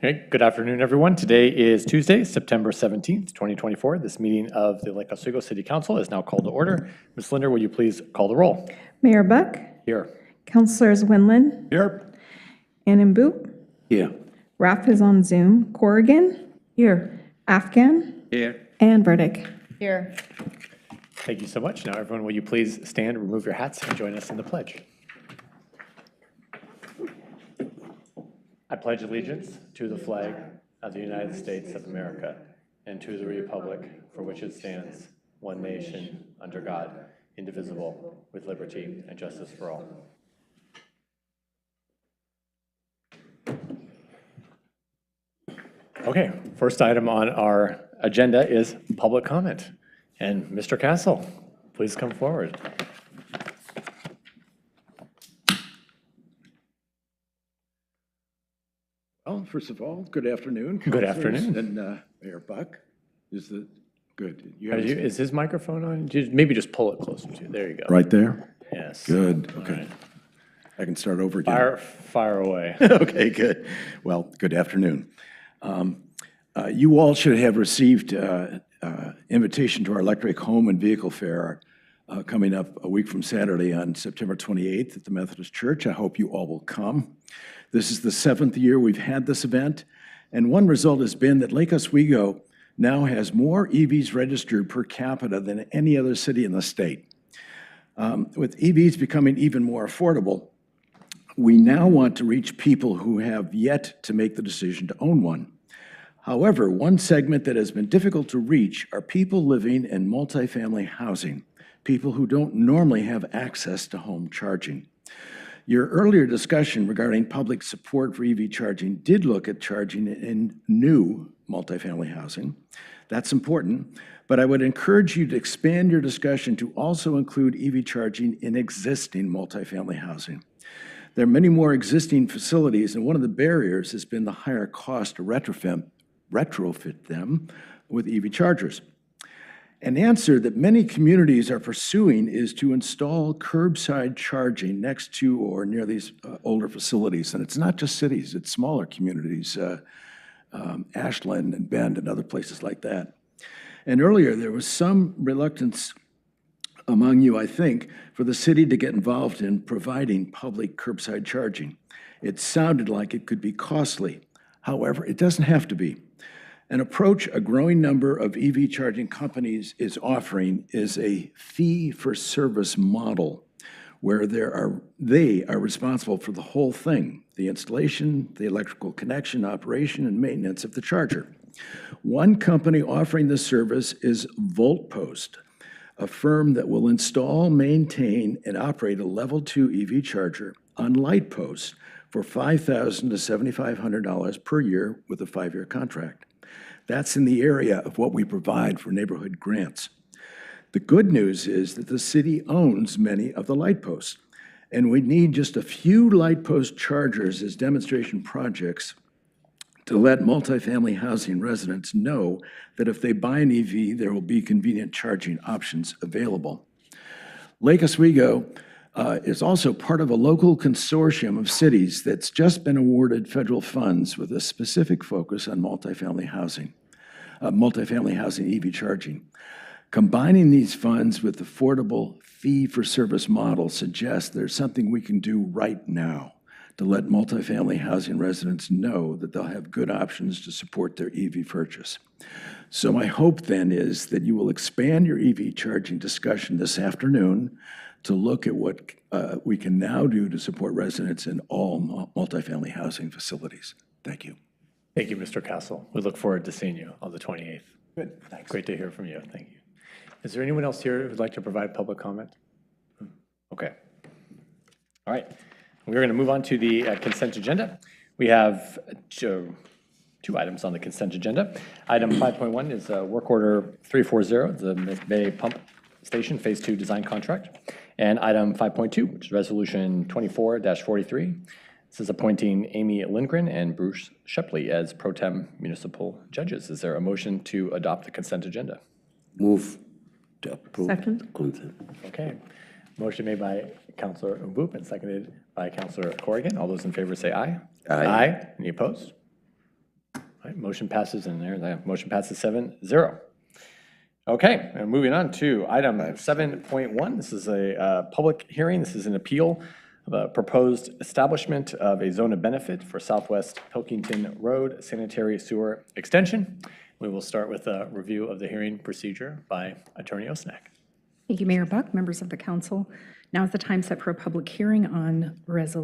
Okay, good afternoon, everyone. Today is Tuesday, September 17th, 2024. This meeting of the Lake Oswego City Council is now called to order. Ms. Linder, will you please call the roll? Mayor Buck. Here. Councilors Winland. Here. Annenboot. Here. Raff is on Zoom. Corrigan. Here. Afghan. Here. And Burdick. Here. Thank you so much. Now, everyone, will you please stand, remove your hats, and join us in the pledge? I pledge allegiance to the flag of the United States of America and to the republic for which it stands, one nation, under God, indivisible, with liberty and justice for all. Okay, first item on our agenda is public comment. And Mr. Castle, please come forward. Well, first of all, good afternoon. Good afternoon. And Mayor Buck, is the good. Is his microphone on? Maybe just pull it closer to. There you go. Right there? Yes. Good, All okay. right. I can start over again. Fire away. Okay, good. Well, good afternoon. You all should have received invitation to our electric home and vehicle fair coming up a week from Saturday on September 28th at the Methodist Church. I hope you all will come. This is the 7th year we've had this event, and one result has been that Lake Oswego now has more EVs registered per capita than any other city in the state. With EVs becoming even more affordable, we now want to reach people who have yet to make the decision to own one. However, one segment that has been difficult to reach are people living in multifamily housing, people who don't normally have access to home charging. Your earlier discussion regarding public support for EV charging did look at charging in new multifamily housing. That's important, but I would encourage you to expand your discussion to also include EV charging in existing multifamily housing. There are many more existing facilities, and one of the barriers has been the higher cost to retrofit them with EV chargers. An answer that many communities are pursuing is to install curbside charging next to or near these older facilities. And it's not just cities, it's smaller communities, Ashland and Bend and other places like that. And earlier, there was some reluctance among you, I think, for the city to get involved in providing public curbside charging. It sounded like it could be costly. However, it doesn't have to be. An approach a growing number of EV charging companies is offering is a fee-for-service model where they are responsible for the whole thing, the installation, the electrical connection, operation, and maintenance of the charger. One company offering this service is VoltPost, a firm that will install, maintain, and operate a level 2 EV charger on light posts for $5,000 to $7,500 per year with a 5-year contract. That's in the area of what we provide for neighborhood grants. The good news is that the city owns many of the light posts, and we need just a few light post chargers as demonstration projects to let multifamily housing residents know that if they buy an EV, there will be convenient charging options available. Lake Oswego is also part of a local consortium of cities that's just been awarded federal funds with a specific focus on multifamily housing EV charging. Combining these funds with affordable fee-for-service model suggests there's something we can do right now to let multifamily housing residents know that they'll have good options to support their EV purchase. So my hope then is that you will expand your EV charging discussion this afternoon to look at what we can now do to support residents in all multifamily housing facilities. Thank you. Thank you, Mr. Castle. We look forward to seeing you on the 28th. Good, thanks. Great to hear from you. Thank you. Is there anyone else here who'd like to provide public comment? Okay. All right. We're going to move on to the consent agenda. We have two items on the consent agenda. Item 5.1 is work order 340, the McVey Pump Station Phase 2 design contract. And item 5.2, which is resolution 24-43. This is appointing Amy Lindgren and Bruce Shepley as pro tem municipal judges. Is there a motion to adopt the consent agenda? Move to approve. Second. Consent. Okay. Motion made by Councilor Mboop and seconded by Councilor Corrigan. All those in favor say aye. Aye. Aye. Any opposed? right, motion passes in there. The motion passes 7-0. Okay, and moving on to item 7.1. This is a public hearing. This is an appeal of a proposed establishment of a zone of benefit for Southwest Pilkington Road sanitary sewer extension. We will start with a review of the hearing procedure by Attorney Osnack. Thank you, Mayor Buck, members of the council. Now is the time set for a public hearing on AP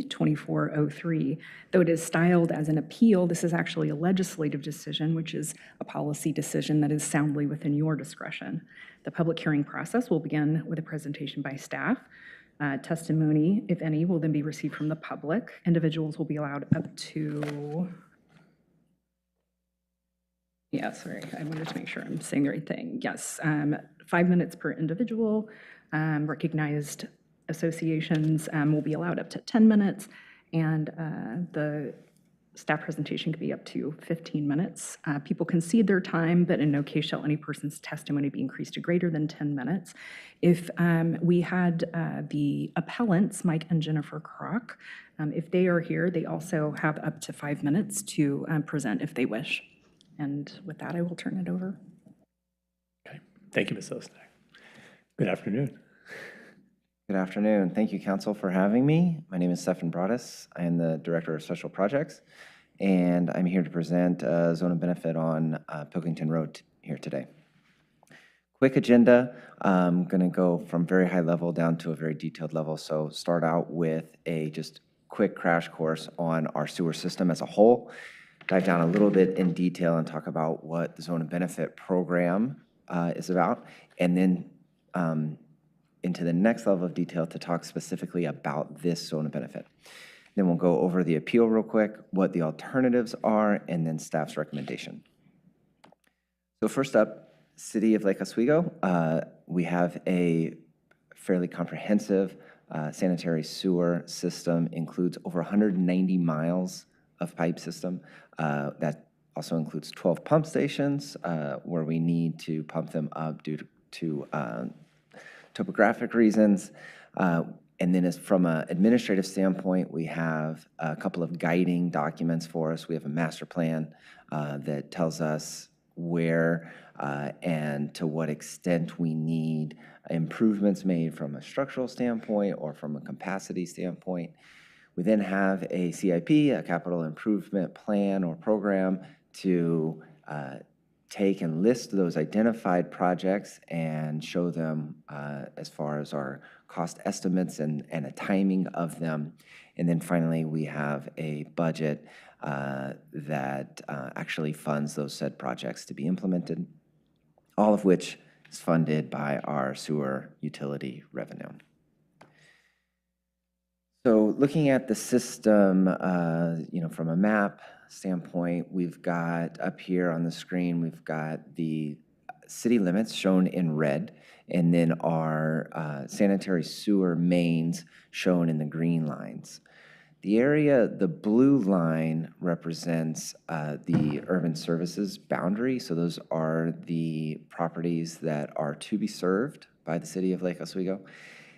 2403. Though it is styled as an appeal, this is actually a legislative decision, which is a policy decision that is soundly within your discretion. The public hearing process will begin with a presentation by staff. Testimony, if any, will then be received from the public. Individuals will be allowed up to sorry, I wanted to make sure I'm saying the right thing. Yes, 5 minutes per individual. Recognized associations will be allowed up to 10 minutes, and the staff presentation could be up to 15 minutes. People can cede their time, but in no case shall any person's testimony be increased to greater than 10 minutes. If we had the appellants, Mike and Jennifer Kroc, if they are here, they also have up to 5 minutes to present if they wish. And with that, I will turn it over. Okay, thank you, Ms. Osnack. Good afternoon. Good afternoon. Thank you, Council, for having me. My name is Stefan Broadus. I am the Director of Special Projects, and I'm here to present a zone of benefit on Pilkington Road here today. Quick agenda. I'm going to go from very high level down to a very detailed level. So start out with a just quick crash course on our sewer system as a whole. Dive down a little bit in detail and talk about what the zone of benefit program is about, and then into the next level of detail to talk specifically about this zone of benefit. Then we'll go over the appeal real quick, what the alternatives are, and then staff's recommendation. So first up, City of Lake Oswego. We have a fairly comprehensive sanitary sewer system, includes over 190 miles of pipe system. That also includes 12 pump stations where we need to pump them up due to topographic reasons. And then from an administrative standpoint, we have a couple of guiding documents for us. We have a master plan that tells us where and to what extent we need improvements made from a structural standpoint or from a capacity standpoint. We then have a CIP, a capital improvement plan or program, to take and list those identified projects and show them as far as our cost estimates and a timing of them. And then finally, we have a budget that actually funds those said projects to be implemented, all of which is funded by our sewer utility revenue. So looking at the system, from a map standpoint, we've got up here on the screen, we've got the city limits shown in red, and then our sanitary sewer mains shown in the green lines. The area, the blue line represents the urban services boundary. So those are the properties that are to be served by the City of Lake Oswego.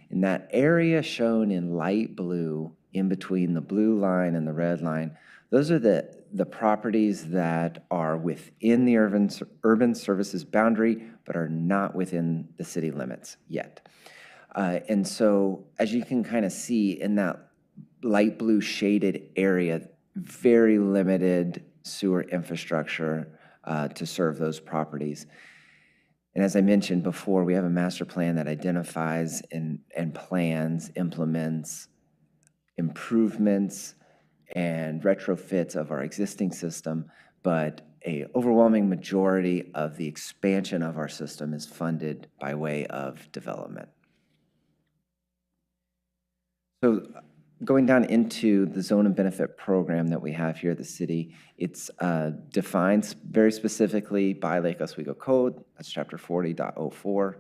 And that area shown in light blue in between the blue line and the red line, those are the properties that are within the urban services boundary, but are not within the city limits yet. And so as you can kind of see in that light blue shaded area, very limited sewer infrastructure to serve those properties. And as I mentioned before, we have a master plan that identifies and plans, implements improvements and retrofits of our existing system, but an overwhelming majority of the expansion of our system is funded by way of development. So going down into the zone of benefit program that we have here at the city, it's defined very specifically by Lake Oswego Code. That's Chapter 40.04.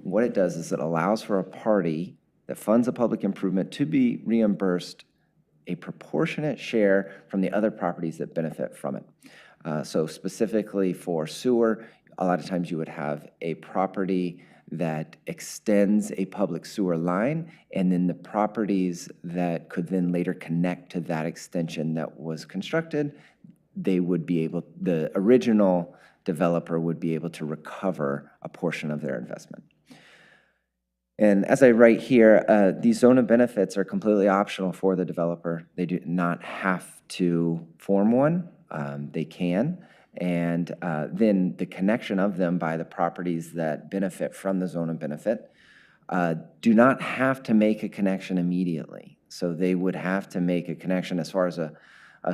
What it does is it allows for a party that funds a public improvement to be reimbursed a proportionate share from the other properties that benefit from it. So specifically for sewer, a lot of times you would have a property that extends a public sewer line, and then the properties that could then later connect to that extension that was constructed, they would be able, the original developer would be able to recover a portion of their investment. And as I write here, these zone of benefits are completely optional for the developer. They do not have to form one. They can. And then the connection of them by the properties that benefit from the zone of benefit do not have to make a connection immediately. So they would have to make a connection as far as a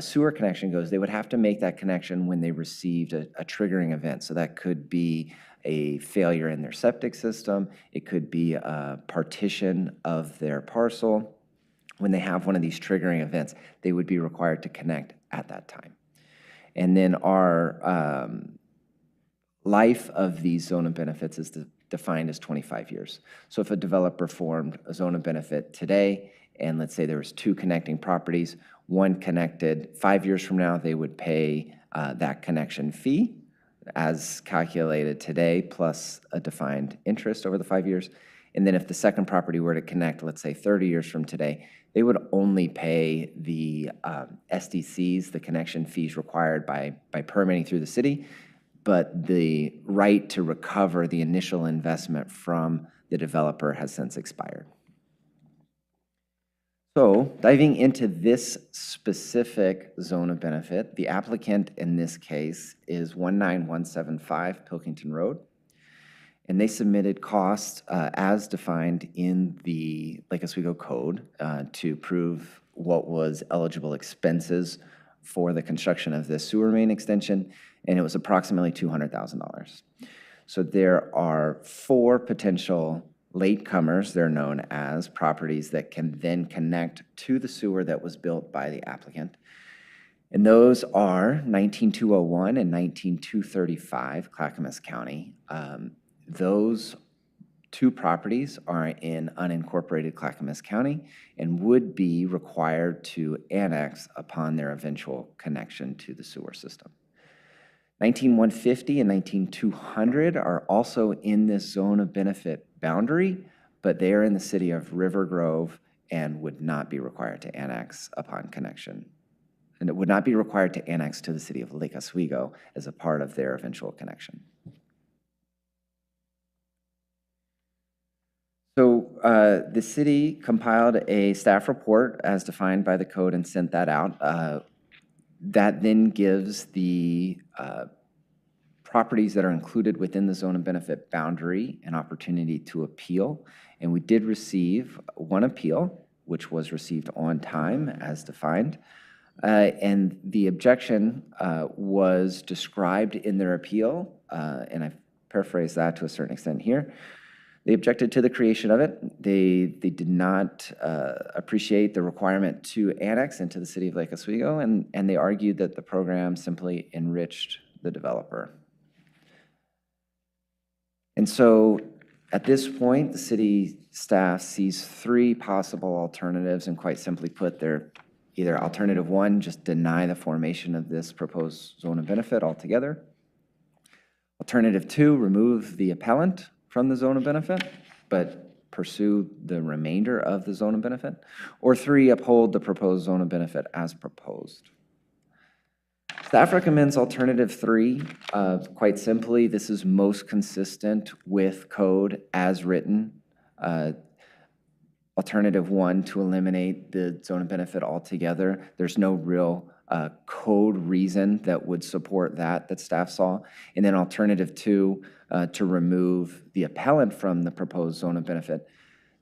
sewer connection goes. They would have to make that connection when they received a triggering event. So that could be a failure in their septic system. It could be a partition of their parcel. When they have one of these triggering events, they would be required to connect at that time. And then our life of these zone of benefits is defined as 25 years. So if a developer formed a zone of benefit today, and let's say there was 2 connecting properties, one connected 5 years from now, they would pay that connection fee as calculated today, plus a defined interest over the 5 years. And then if the second property were to connect, let's say 30 years from today, they would only pay the SDCs, the connection fees required by permitting through the city, but the right to recover the initial investment from the developer has since expired. So diving into this specific zone of benefit, the applicant in this case is 19175 Pilkington Road. And they submitted costs as defined in the Lake Oswego Code to prove what was eligible expenses for the construction of this sewer main extension, and it was approximately $200,000. So there are 4 potential latecomers, they're known as, properties that can then connect to the sewer that was built by the applicant. And those are 19201 and 19235, Clackamas County. Those 2 properties are in unincorporated Clackamas County and would be required to annex upon their eventual connection to the sewer system. 19150 and 19200 are also in this zone of benefit boundary, but they are in the city of River Grove and would not be required to annex upon connection. And it would not be required to annex to the city of Lake Oswego as a part of their eventual connection. So the city compiled a staff report as defined by the code and sent that out. That then gives the properties that are included within the zone of benefit boundary an opportunity to appeal. And we did receive 1 appeal, which was received on time as defined. And the objection was described in their appeal, and I've paraphrased that to a certain extent here. They objected to the creation of it. They did not appreciate the requirement to annex into the city of Lake Oswego, and they argued that the program simply enriched the developer. And so at this point, the city staff sees 3 possible alternatives, and quite simply put, they're either alternative 1, just deny the formation of this proposed zone of benefit altogether. Alternative 2, remove the appellant from the zone of benefit, but pursue the remainder of the zone of benefit. Or 3, uphold the proposed zone of benefit as proposed. Staff recommends alternative 3. Quite simply, this is most consistent with code as written. Alternative 1, to eliminate the zone of benefit altogether. There's no real code reason that would support that staff saw. And then alternative 2, to remove the appellant from the proposed zone of benefit.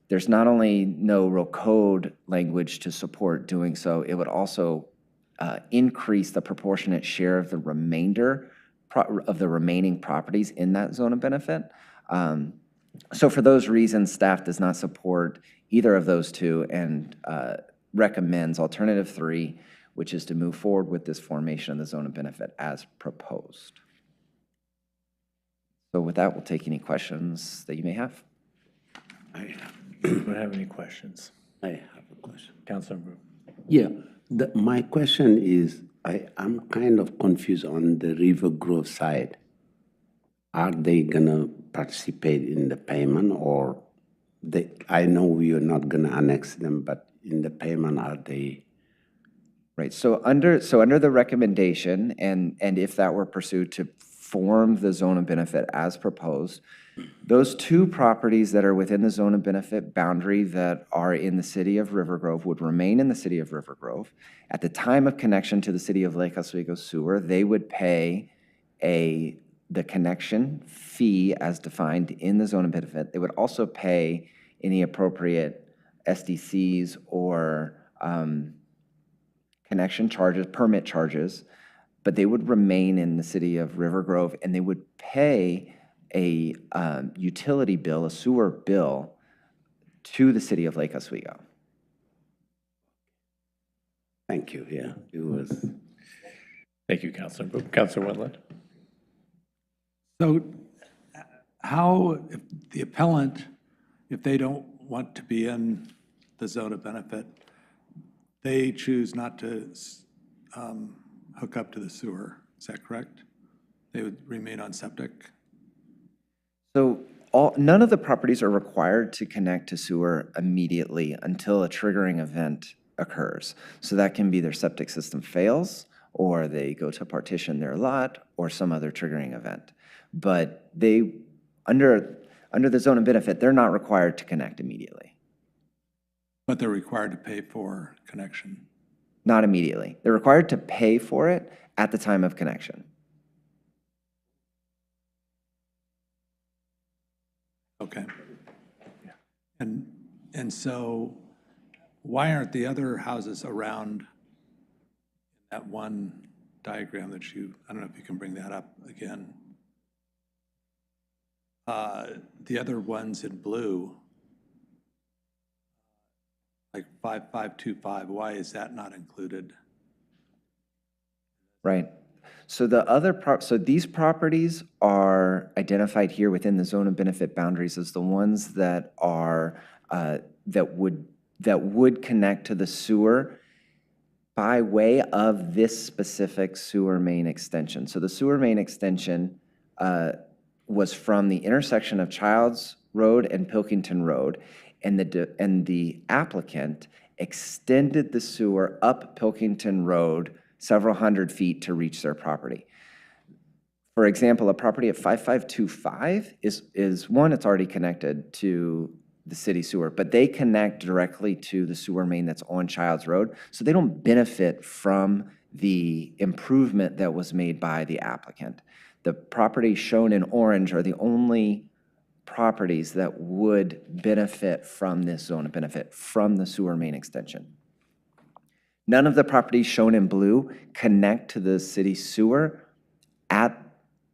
There's not only no real code language to support doing so, it would also increase the proportionate share of the remainder of the remaining properties in that zone of benefit. So for those reasons, staff does not support either of those 2 and recommends alternative 3, which is to move forward with this formation of the zone of benefit as proposed. So with that, we'll take any questions that you may have. Anyone have any questions? I have a question. Councilor Brew. Yeah, my question is, I'm kind of confused on the River Grove side. are they gonna participate in the payment, or I know you're not gonna annex them, but in the payment, are they? Right, so under the recommendation, and if that were pursued to form the zone of benefit as proposed, those two properties that are within the zone of benefit boundary that are in the city of River Grove would remain in the city of River Grove. At the time of connection to the city of Lake Oswego sewer, they would pay the connection fee as defined in the zone of benefit. They would also pay any appropriate SDCs or connection charges, permit charges, but they would remain in the city of River Grove, and they would pay a utility bill, a sewer bill, to the city of Lake Oswego. Thank you, yeah, it was. Thank you, Counselor. Counselor Wendland. So how, if the appellant, if they don't want to be in the zone of benefit, they choose not to hook up to the sewer, is that correct? They would remain on septic? So none of the properties are required to connect to sewer immediately until a triggering event occurs. So that can be their septic system fails, or they go to partition their lot, or some other triggering event. But they, under the zone of benefit, they're not required to connect immediately. But they're required to pay for connection? Not immediately. They're required to pay for it at the time of connection. Okay. And so why aren't the other houses around that one diagram that you, I don't know if you can bring that up again. The other ones in blue, like 5525, why is that not included? Right. So so these properties are identified here within the zone of benefit boundaries as the ones that are, that would connect to the sewer by way of this specific sewer main extension. So the sewer main extension was from the intersection of Childs Road and Pilkington Road, and the applicant extended the sewer up Pilkington Road several hundred feet to reach their property. For example, a property at 5525 is one, it's already connected to the city sewer, but they connect directly to the sewer main that's on Childs Road, so they don't benefit from the improvement that was made by the applicant. The properties shown in orange are the only properties that would benefit from this zone of benefit, from the sewer main extension. None of the properties shown in blue connect to the city sewer at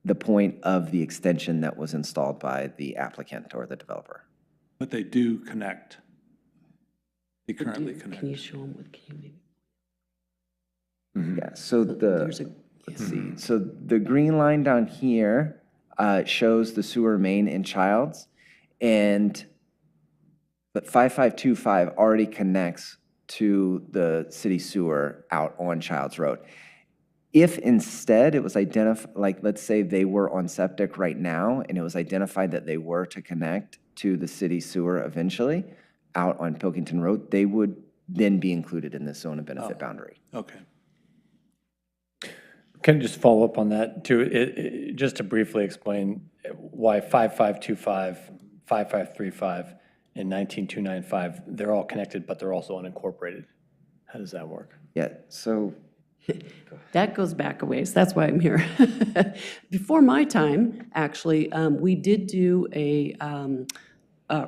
the point of the extension that was installed by the applicant or the developer. But they do connect. They currently connect. Can you show them what came in? Yeah, so There's a, let's see. So the green line down here shows the sewer main in Childs, but 5525 already connects to the city sewer out on Childs Road. If instead it was identified, like let's say they were on septic right now, and it was identified that they were to connect to the city sewer eventually out on Pilkington Road, they would then be included in this zone of benefit boundary. Okay. Can I just follow up on that too? Just to briefly explain why 5525, 5535, and 19295, they're all connected, but they're also unincorporated. How does that work? Yeah, so that goes back a ways. That's why I'm here. Before my time, actually, we did do a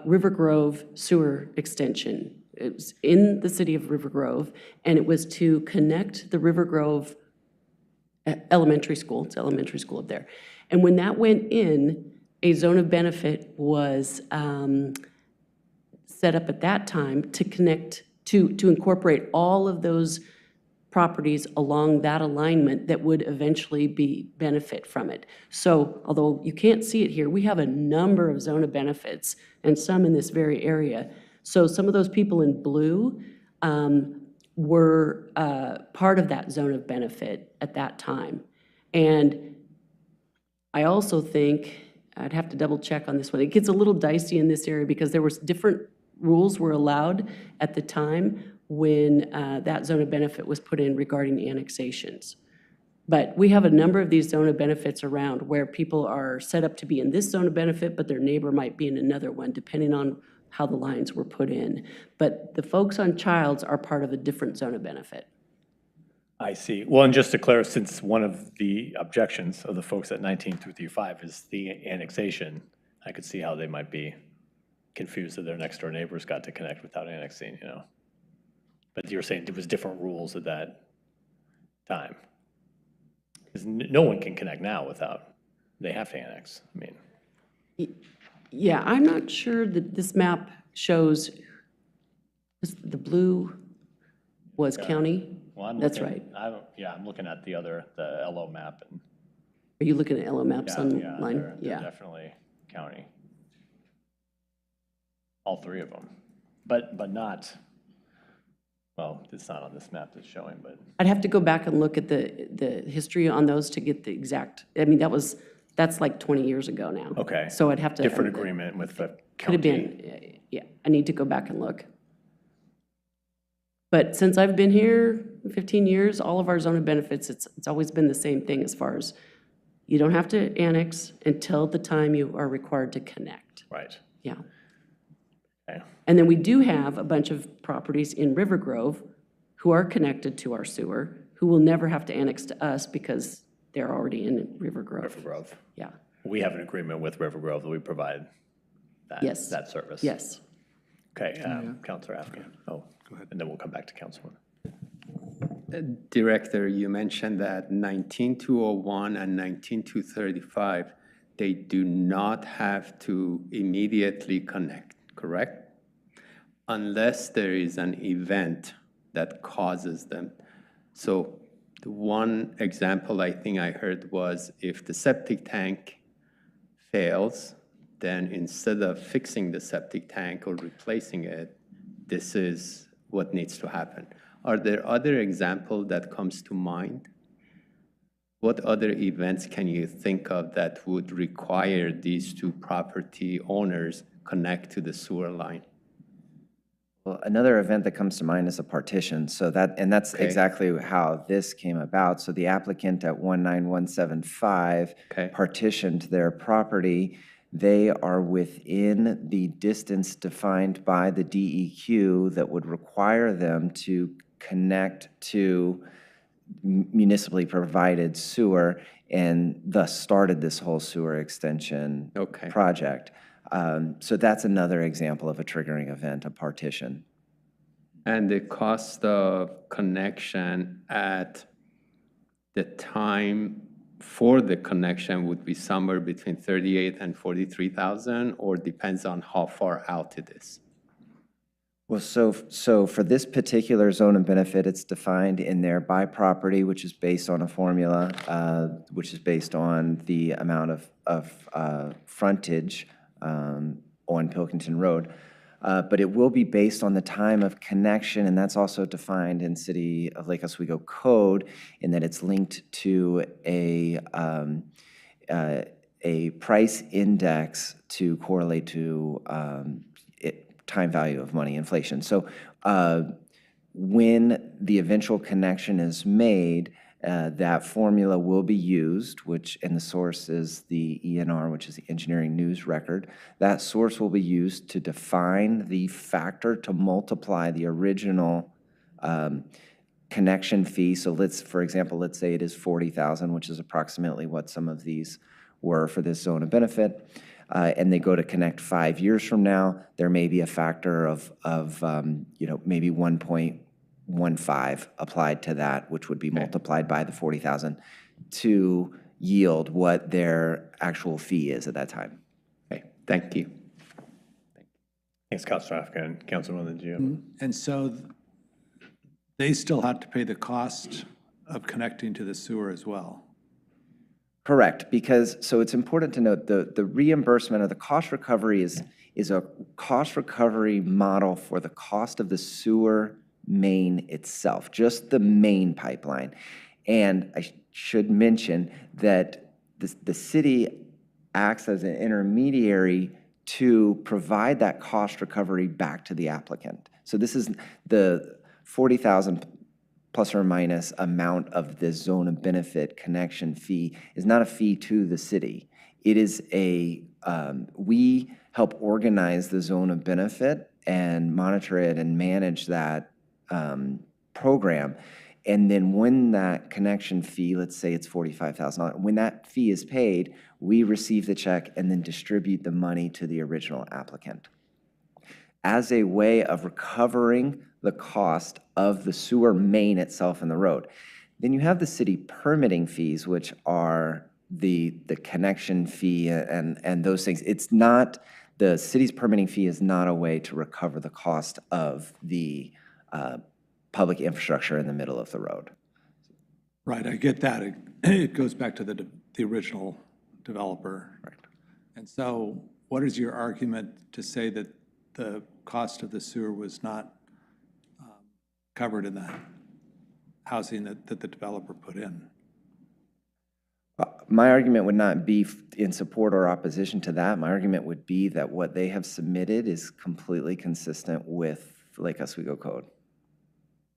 River Grove sewer extension. It was in the city of River Grove, and it was to connect the River Grove elementary school. It's elementary school up there. And when that went in, a zone of benefit was set up at that time to connect, to incorporate all of those properties along that alignment that would eventually benefit from it. So although you can't see it here, we have a number of zone of benefits and some in this very area. So some of those people in blue were part of that zone of benefit at that time. And I also think, I'd have to double check on this one. It gets a little dicey in this area because there was different rules were allowed at the time when that zone of benefit was put in regarding annexations. But we have a number of these zone of benefits around where people are set up to be in this zone of benefit, but their neighbor might be in another one, depending on how the lines were put in. But the folks on Childs are part of a different zone of benefit. I see. Well, and just to clarify, since one of the objections of the folks at 19235 is the annexation, I could see how they might be confused that their next door neighbors got to connect without annexing, you know. But you're saying it was different rules at that time. Because no one can connect now without, they have to annex. I mean, Yeah, I'm not sure that this map shows, the blue was county? well, I'm That's looking- right. I'm looking at the LO map, and Are you looking at LO maps they're online? Yeah. definitely county. All three of them, but not, well, it's not on this map that's showing, but. I'd have to go back and look at the history on those to get the exact, I mean, that's like 20 years ago now. Okay. So I'd have to. Different agreement with the Could have county. been, yeah, I need to go back and look. But since I've been here 15 years, all of our zone of benefits, it's always been the same thing as far as you don't have to annex until the time you are required to connect. Right. Yeah. Okay. And then we do have a bunch of properties in River Grove who are connected to our sewer, who will never have to annex to us because they're already in River Grove. River Grove. Yeah, We have an agreement with River Grove that we provide that, Yes. that service. yes. Okay, Counselor Afghan. Oh, go ahead. And then we'll come back to Councilwoman. Director, you mentioned that 19201 and 19235, they do not have to immediately connect, correct? Unless there is an event that causes them. So the one example I think I heard was if the septic tank fails, then instead of fixing the septic tank or replacing it, this is what needs to happen. Are there other examples that comes to mind? What other events can you think of that would require these two property owners connect to the sewer line? Well, another event that comes to mind is a partition. So that's Okay. exactly how this came about. So the applicant at 19175 Okay. partitioned their property. They are within the distance defined by the DEQ that would require them to connect to municipally provided sewer, and thus started this whole sewer extension Okay. project. So that's another example of a triggering event, a partition. And the cost of connection at the time for the connection would be somewhere between 38 and 43,000, or depends on how far out it is? Well, so for this particular zone of benefit, it's defined in there by property, which is based on a formula, which is based on the amount of frontage on Pilkington Road. But it will be based on the time of connection, and that's also defined in City of Lake Oswego code, in that it's linked to a price index to correlate to time value of money, inflation. So when the eventual connection is made, that formula will be used, and the source is the ENR, which is the Engineering News Record. That source will be used to define the factor to multiply the original connection fee. So for example, let's say it is 40,000, which is approximately what some of these were for this zone of benefit. And they go to connect 5 years from now, there may be a factor of maybe 1.15 applied to that, which would be multiplied by the 40,000 to yield what their actual fee is at that time. Okay, thank you. Thanks, Counselor Afghan. Councilwoman, did you have? And so they still have to pay the cost of connecting to the sewer as well. Correct, so it's important to note the reimbursement or the cost recovery is a cost recovery model for the cost of the sewer main itself, just the main pipeline. And I should mention that the city acts as an intermediary to provide that cost recovery back to the applicant. So this is the 40,000 plus or minus amount of the zone of benefit connection fee is not a fee to the city. It is we help organize the zone of benefit and monitor it and manage that program. And then when that connection fee, let's say it's $45,000, when that fee is paid, we receive the check and then distribute the money to the original applicant. As a way of recovering the cost of the sewer main itself in the road. Then you have the city permitting fees, which are the connection fee and those things. It's not, the city's permitting fee is not a way to recover the cost of the public infrastructure in the middle of the road. Right, I get that. It goes back to the original developer. Right. And so what is your argument to say that the cost of the sewer was not covered in the housing that the developer put in? My argument would not be in support or opposition to that. My argument would be that what they have submitted is completely consistent with Lake Oswego code.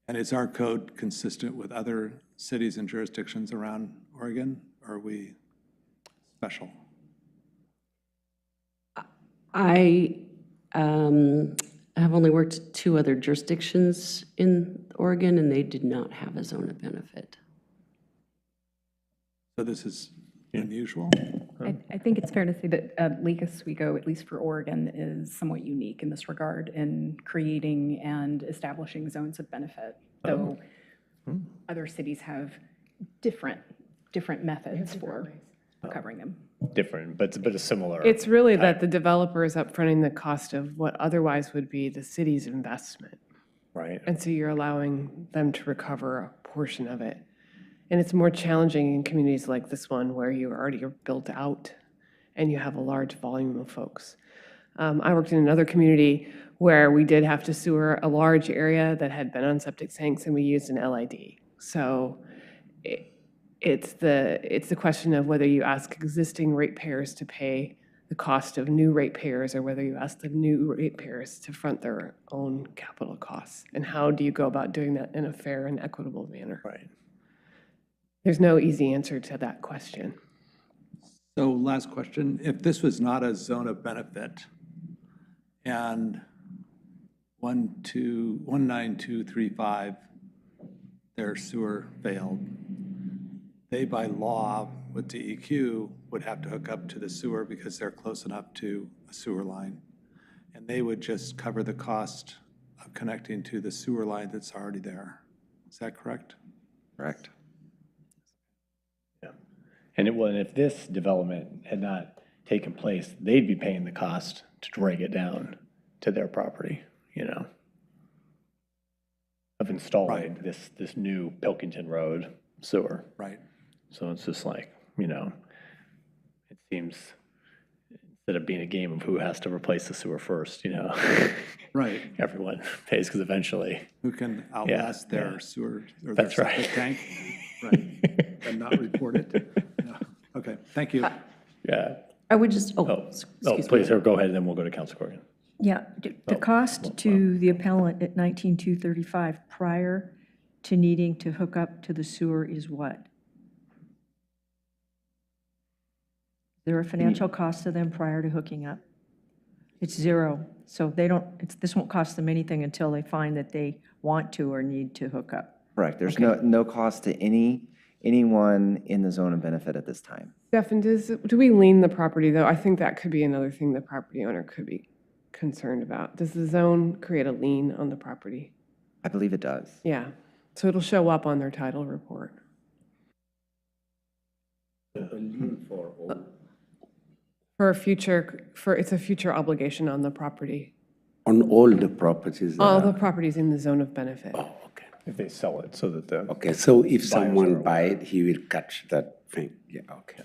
And is our code consistent with other cities and jurisdictions around Oregon, or are we special? I have only worked 2 other jurisdictions in Oregon, and they did not have a zone of benefit. So this is unusual? I think it's fair to say that Lake Oswego, at least for Oregon, is somewhat unique in this regard in creating and establishing zones of benefit, though other cities have different methods for covering them. Different, but a similar. It's really that the developer is upfronting the cost of what otherwise would be the city's investment. Right. And so you're allowing them to recover a portion of it. And it's more challenging in communities like this one where you already are built out and you have a large volume of folks. I worked in another community where we did have to sewer a large area that had been on septic tanks, and we used an LID. So it's the question of whether you ask existing ratepayers to pay the cost of new ratepayers or whether you ask the new ratepayers to front their own capital costs. And how do you go about doing that in a fair and equitable manner? Right. There's no easy answer to that question. So last question, if this was not a zone of benefit and 19235, their sewer failed, they by law with DEQ would have to hook up to the sewer because they're close enough to a sewer line. And they would just cover the cost of connecting to the sewer line that's already there. Is that correct? Correct. And if this development had not taken place, they'd be paying the cost to drag it down to their property, of installing this new Pilkington Road sewer. Right. So it's just like, it seems, instead of being a game of who has to replace the sewer first, Right. everyone pays because eventually. Who can outlast their yeah. sewer or their That's right. septic tank? Right. And not report it? No. Okay, thank you. Yeah. I would just, Please, go ahead, and then we'll go to Council Corrigan. Yeah, the cost to the appellant at 19,235 prior to needing to hook up to the sewer is what? Is there a financial cost to them prior to hooking up? It's 0. So they don't, this won't cost them anything until they find that they want to or need to hook up. Correct. There's no cost to anyone in the zone of benefit at this time. Stefan, do we lien the property, though? I think that could be another thing the property owner could be concerned about. Does the zone create a lien on the property? I believe it does. Yeah, so it'll show up on their title report. It's a future obligation on the property. On all the properties? All the properties in the zone of benefit. Oh, okay. If they sell it, so that the. Okay, so if are someone aware. buy it, he will catch that thing. Yeah, okay.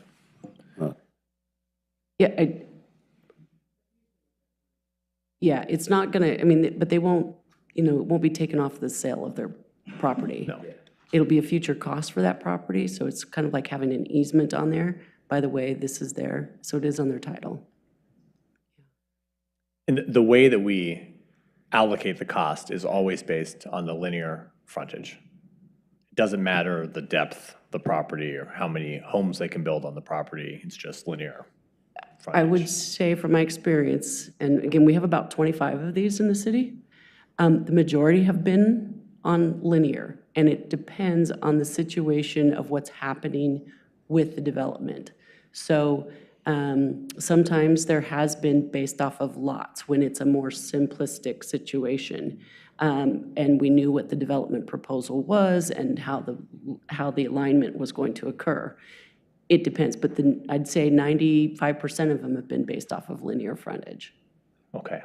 Yeah, it's not gonna, but they won't, it won't be taken off the sale of their property. No. It'll be a future cost for that property, so it's kind of like having an easement on there, by the way, this is there, so it is on their title. And the way that we allocate the cost is always based on the linear frontage. It doesn't matter the depth of the property or how many homes they can build on the property, it's just linear frontage. I would say from my experience, and again, we have about 25 of these in the city, the majority have been on linear, and it depends on the situation of what's happening with the development. So sometimes there has been based off of lots when it's a more simplistic situation. And we knew what the development proposal was and how the alignment was going to occur. It depends, but I'd say 95% of them have been based off of linear frontage. Okay,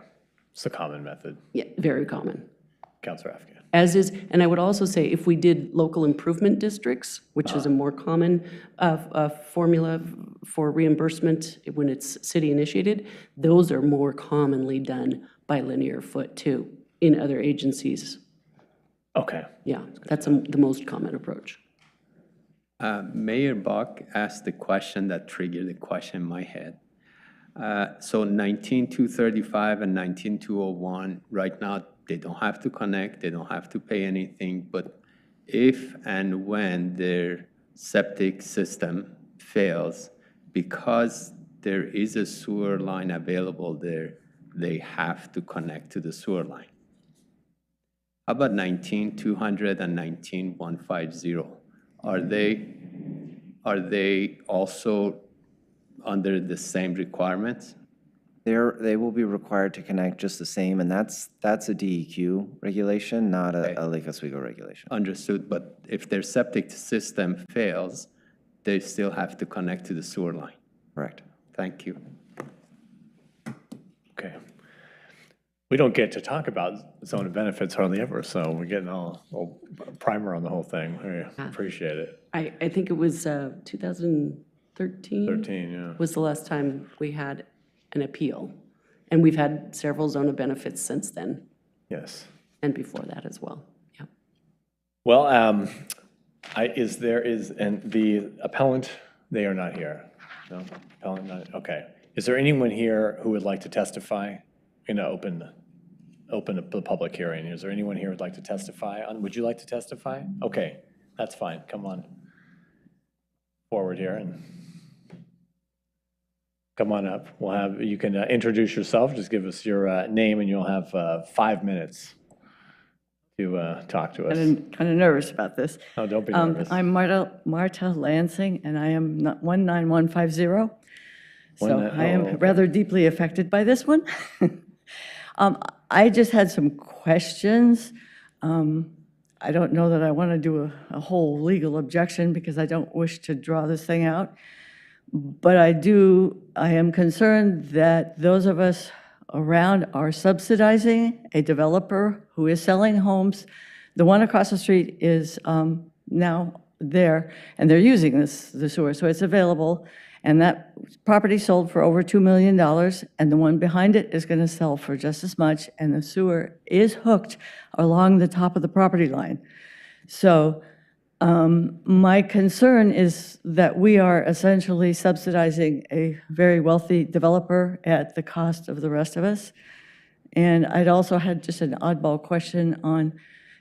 it's a common method. Yeah, very common. Councilor Afghan. As is, and I would also say if we did local improvement districts, which is a more common formula for reimbursement when it's city initiated, those are more commonly done by linear foot too in other agencies. Okay. Yeah, that's the most common approach. Mayor Buck asked the question that triggered the question in my head. So 19235 and 19201, right now, they don't have to connect, they don't have to pay anything, but if and when their septic system fails, because there is a sewer line available there, they have to connect to the sewer line. How about 19200 and 19150? Are they also under the same requirements? They will be required to connect just the same, and that's a DEQ regulation, not a Lake Oswego regulation. Understood, but if their septic system fails, they still have to connect to the sewer line. Correct. Thank you. Okay. We don't get to talk about zone of benefits hardly ever, so we're getting a little primer on the whole thing. I appreciate it. I think it was 2013. 13, yeah. Was the last time we had an appeal. And we've had several zone of benefits since then, Yes. and before that as well. Yeah. Well, and the appellant, they are not here. No, appellant not, okay. Is there anyone here who would like to testify? You know, open the public hearing. Is there anyone here who would like to testify? Would you like to testify? Okay, that's fine. Come on forward here and come on up. You can introduce yourself. Just give us your name and you'll have 5 minutes to talk to us. Kind of nervous about this. Oh, don't be nervous. I'm Marta Lansing, and I am 19150. So I am rather deeply affected by this one. I just had some questions. I don't know that I want to do a whole legal objection because I don't wish to draw this thing out. But I am concerned that those of us around are subsidizing a developer who is selling homes. The one across the street is now there, and they're using the sewer, so it's available. And that property sold for over $2 million, and the one behind it is going to sell for just as much, and the sewer is hooked along the top of the property line. So my concern is that we are essentially subsidizing a very wealthy developer at the cost of the rest of us. And I'd also had just an oddball question on,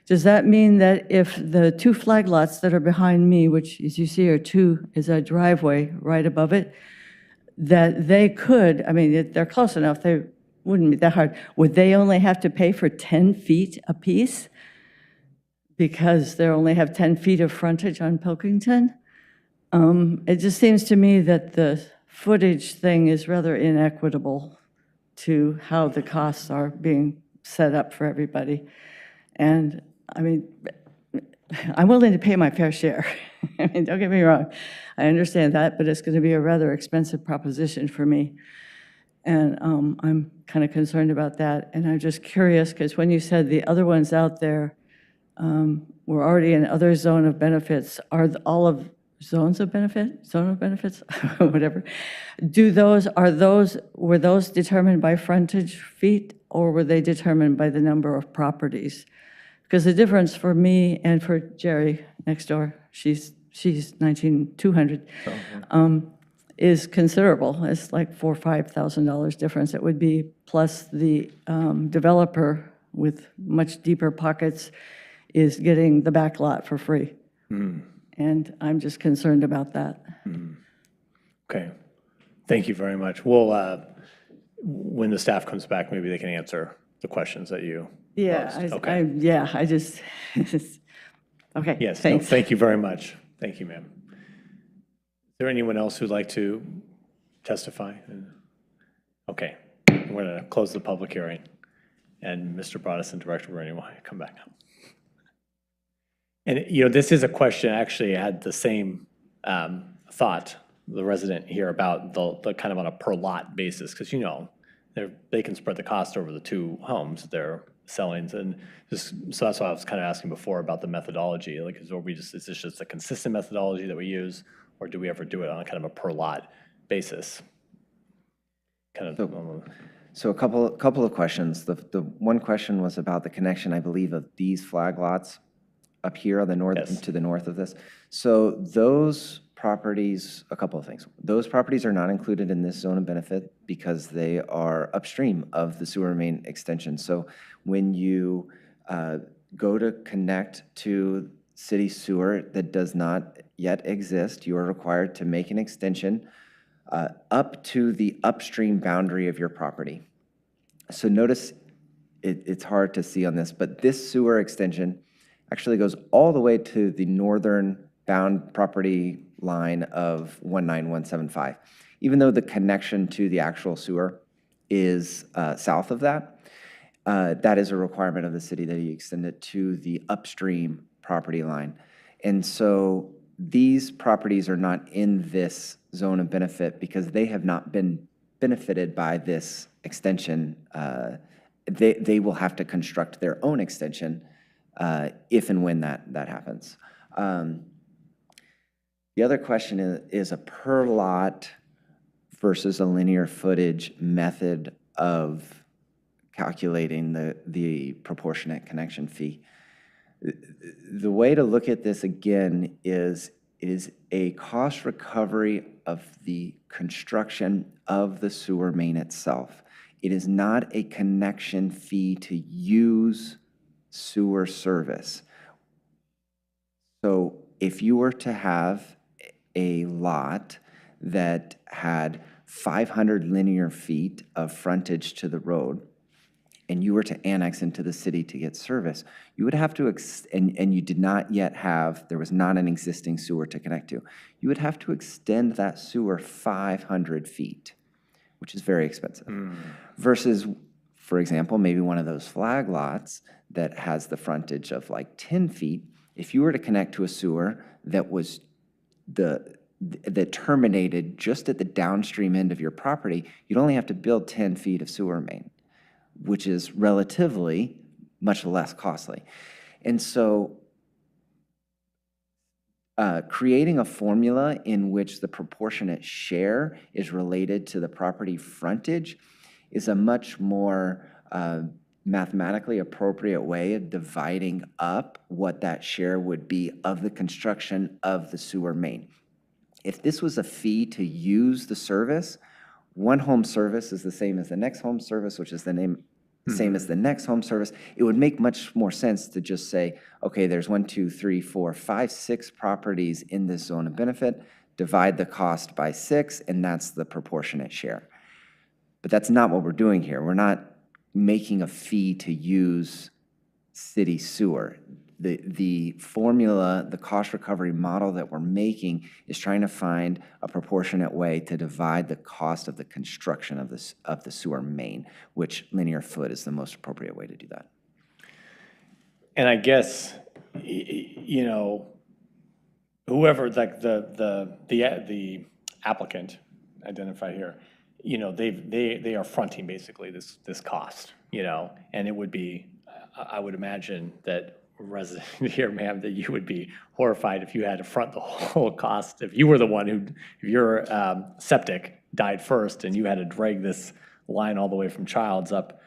does that mean that if the 2 flag lots that are behind me, which as you see is a driveway right above it, that they could, I mean, they're close enough, they wouldn't be that hard, would they only have to pay for 10 feet apiece? Because they only have 10 feet of frontage on Pilkington? It just seems to me that the footage thing is rather inequitable to how the costs are being set up for everybody. And I mean, I'm willing to pay my fair share. I mean, don't get me wrong. I understand that, but it's going to be a rather expensive proposition for me. And I'm kind of concerned about that. And I'm just curious, because when you said the other ones out there were already in other zone of benefits, are all of zones of benefit, zone of benefits, whatever, were those determined by frontage feet, or were they determined by the number of properties? Because the difference for me and for Jerry next door, she's 19200, is considerable. It's like $4,000 or $5,000 difference it would be, plus the developer with much deeper pockets is getting the back lot for free. And I'm just concerned about that. Okay, thank you very much. We'll, when the staff comes back, maybe they can answer the questions that you posed. Okay. I just, okay, Yes, no, thanks. thank you very much. Thank you, ma'am. Is there anyone else who'd like to testify? Okay, we're going to close the public hearing. And Mr. Broadus and Director Bernie will come back now. And, you know, this is a question, actually, I had the same thought, the resident here, about the kind of on a per lot basis, because, you know, they can spread the cost over the two homes they're selling. And just, so that's why I was kind of asking before about the methodology. Like, is this just a consistent methodology that we use, or do we ever do it on kind of a per lot basis? Kind of. So a couple of questions. The one question was about the connection, I believe, of these flag lots up here on the north, Yes. to the north of this. So those properties, a couple of things. Those properties are not included in this zone of benefit because they are upstream of the sewer main extension. So when you go to connect to city sewer that does not yet exist, you are required to make an extension up to the upstream boundary of your property. So notice, it's hard to see on this, but this sewer extension actually goes all the way to the northern bound property line of 19175. Even though the connection to the actual sewer is south of that, that is a requirement of the city that you extend it to the upstream property line. And so these properties are not in this zone of benefit because they have not been benefited by this extension. They will have to construct their own extension if and when that happens. The other question is a per lot versus a linear footage method of calculating the proportionate connection fee. The way to look at this again is a cost recovery of the construction of the sewer main itself. It is not a connection fee to use sewer service. So if you were to have a lot that had 500 linear feet of frontage to the road, and you were to annex into the city to get service, you would have to, and you did not yet have, there was not an existing sewer to connect to, you would have to extend that sewer 500 feet, which is very expensive. Versus, for example, maybe one of those flag lots that has the frontage of like 10 feet, if you were to connect to a sewer that was that terminated just at the downstream end of your property, you'd only have to build 10 feet of sewer main, which is relatively much less costly. And so creating a formula in which the proportionate share is related to the property frontage is a much more mathematically appropriate way of dividing up what that share would be of the construction of the sewer main. If this was a fee to use the service, one home service is the same as the next home service, which is the same as the next home service. It would make much more sense to just say, okay, there's 1, 2, 3, 4, 5, 6 properties in this zone of benefit, divide the cost by 6, and that's the proportionate share. But that's not what we're doing here. We're not making a fee to use city sewer. The formula, the cost recovery model that we're making is trying to find a proportionate way to divide the cost of the construction of the sewer main, which linear foot is the most appropriate way to do that. And I guess, you know, whoever, like the applicant identified here, you know, they are fronting basically this cost, you know, and it would be, I would imagine that resident here, ma'am, that you would be horrified if you had to front the whole cost. If you were the one if your septic died first and you had to drag this line all the way from Childs up,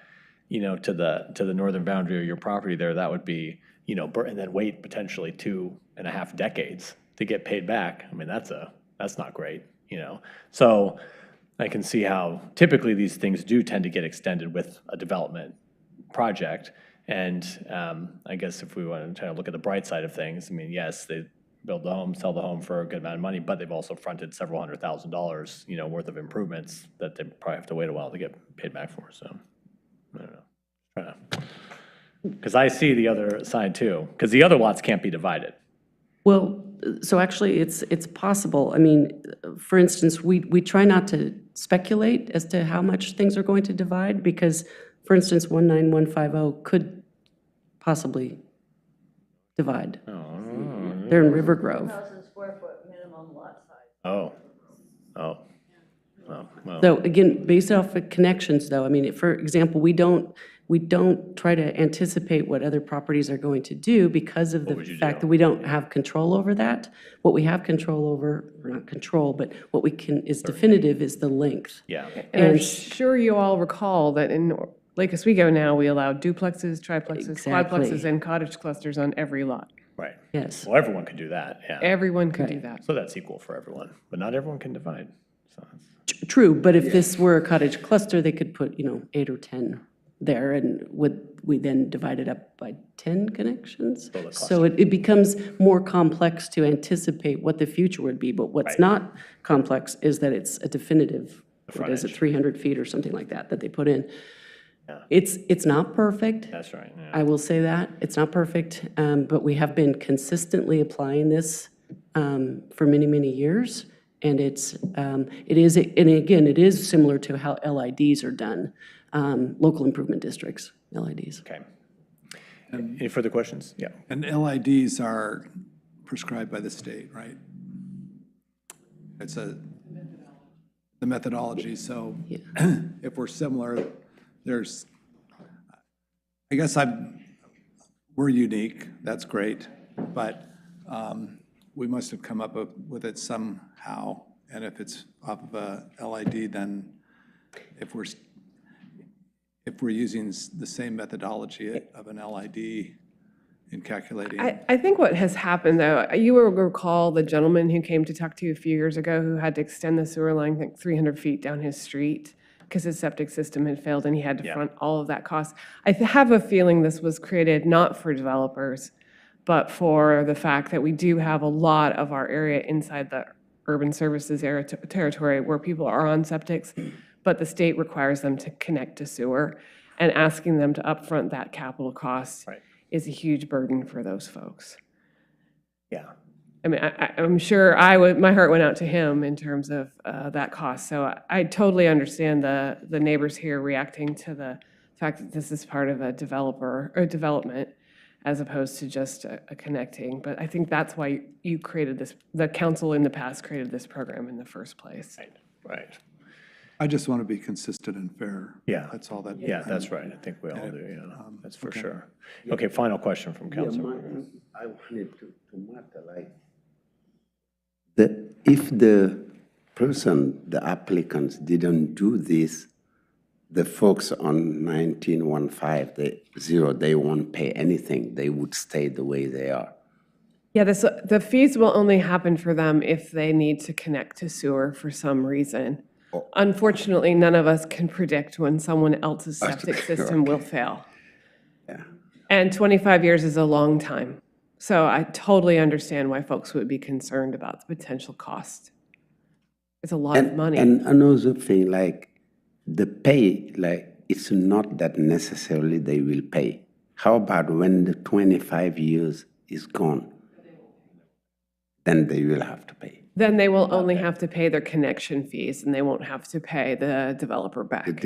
you know, to the northern boundary of your property there, that would be, you know, and then wait potentially 2.5 decades to get paid back. I mean, that's not great. you know? So I can see how typically these things do tend to get extended with a development project. And I guess if we want to try to look at the bright side of things, I mean, yes, they build the home, sell the home for a good amount of money, but they've also fronted several $100,000, you know, worth of improvements that they probably have to wait a while to get paid back for, so, I don't know. Because I see the other side too, because the other lots can't be divided. Well, so actually, it's possible. I mean, for instance, we try not to speculate as to how much things are going to divide, because, for instance, 19150 could possibly divide. They're in River Grove. 1,000 square foot minimum lot size. Oh, well, So again, based off of connections, though, I mean, for example, we don't try to anticipate what other properties are going to do because of the fact that we don't have control over that. What we have control over, or not control, but what we can, is definitive, is the length. yeah, And I'm sure you all recall that in Lake Oswego now, we allow duplexes, triplexes, Exactly. quadplexes, and cottage clusters on every lot. right. Yes. Well, everyone can do that, yeah. Everyone can do that. So that's equal for everyone, but not everyone can divide, so that's. True, but if this were a cottage cluster, they could put, 8 or 10 there, and would we then divide it up by 10 connections? So it becomes more complex to anticipate what the future would be, but what's not complex is that it's a definitive, what is it, 300 feet or something like that they put in. It's not perfect. That's right, yeah. I will say that. It's not perfect, but we have been consistently applying this for many, many years. And it is, and again, it is similar to how LIDs are done, local improvement districts, LIDs. Okay. Any further questions? Yeah. And LIDs are prescribed by the state, right? It's the methodology, so if we're similar, I guess we're unique, that's great, but we must have come up with it somehow, and if it's off of a LID, then if we're using the same methodology of an LID in calculating. I think what has happened, though, you will recall the gentleman who came to talk to you a few years ago who had to extend the sewer line, I think, 300 feet down his street because his septic system had failed and he had to front all of that cost. I have a feeling this was created not for developers, but for the fact that we do have a lot of our area inside the urban services area territory where people are on septics, but the state requires them to connect to sewer, and asking them to upfront that capital cost is a huge burden for those folks. Yeah. I mean, I'm sure my heart went out to him in terms of that cost. So I totally understand the neighbors here reacting to the fact that this is part of a development as opposed to just a connecting. But I think that's why you created this, the council in the past created this program in the first place. Right. I just want to be consistent and fair. Yeah. That's all that. Yeah, that's right. I think we all do, that's for sure. Okay, final question from council. I wanted to matter, like, if the person, the applicants didn't do this, the folks on 1915, they won't pay anything. They would stay the way they are. Yeah, the fees will only happen for them if they need to connect to sewer for some reason. Unfortunately, none of us can predict when someone else's septic system will fail. Yeah. And 25 years is a long time. So I totally understand why folks would be concerned about the potential cost. It's a lot of money. And another thing, like, the pay, like, it's not that necessarily they will pay. How about when the 25 years is gone? Then they will have to pay. Then they will only have to pay their connection fees, and they won't have to pay the developer back.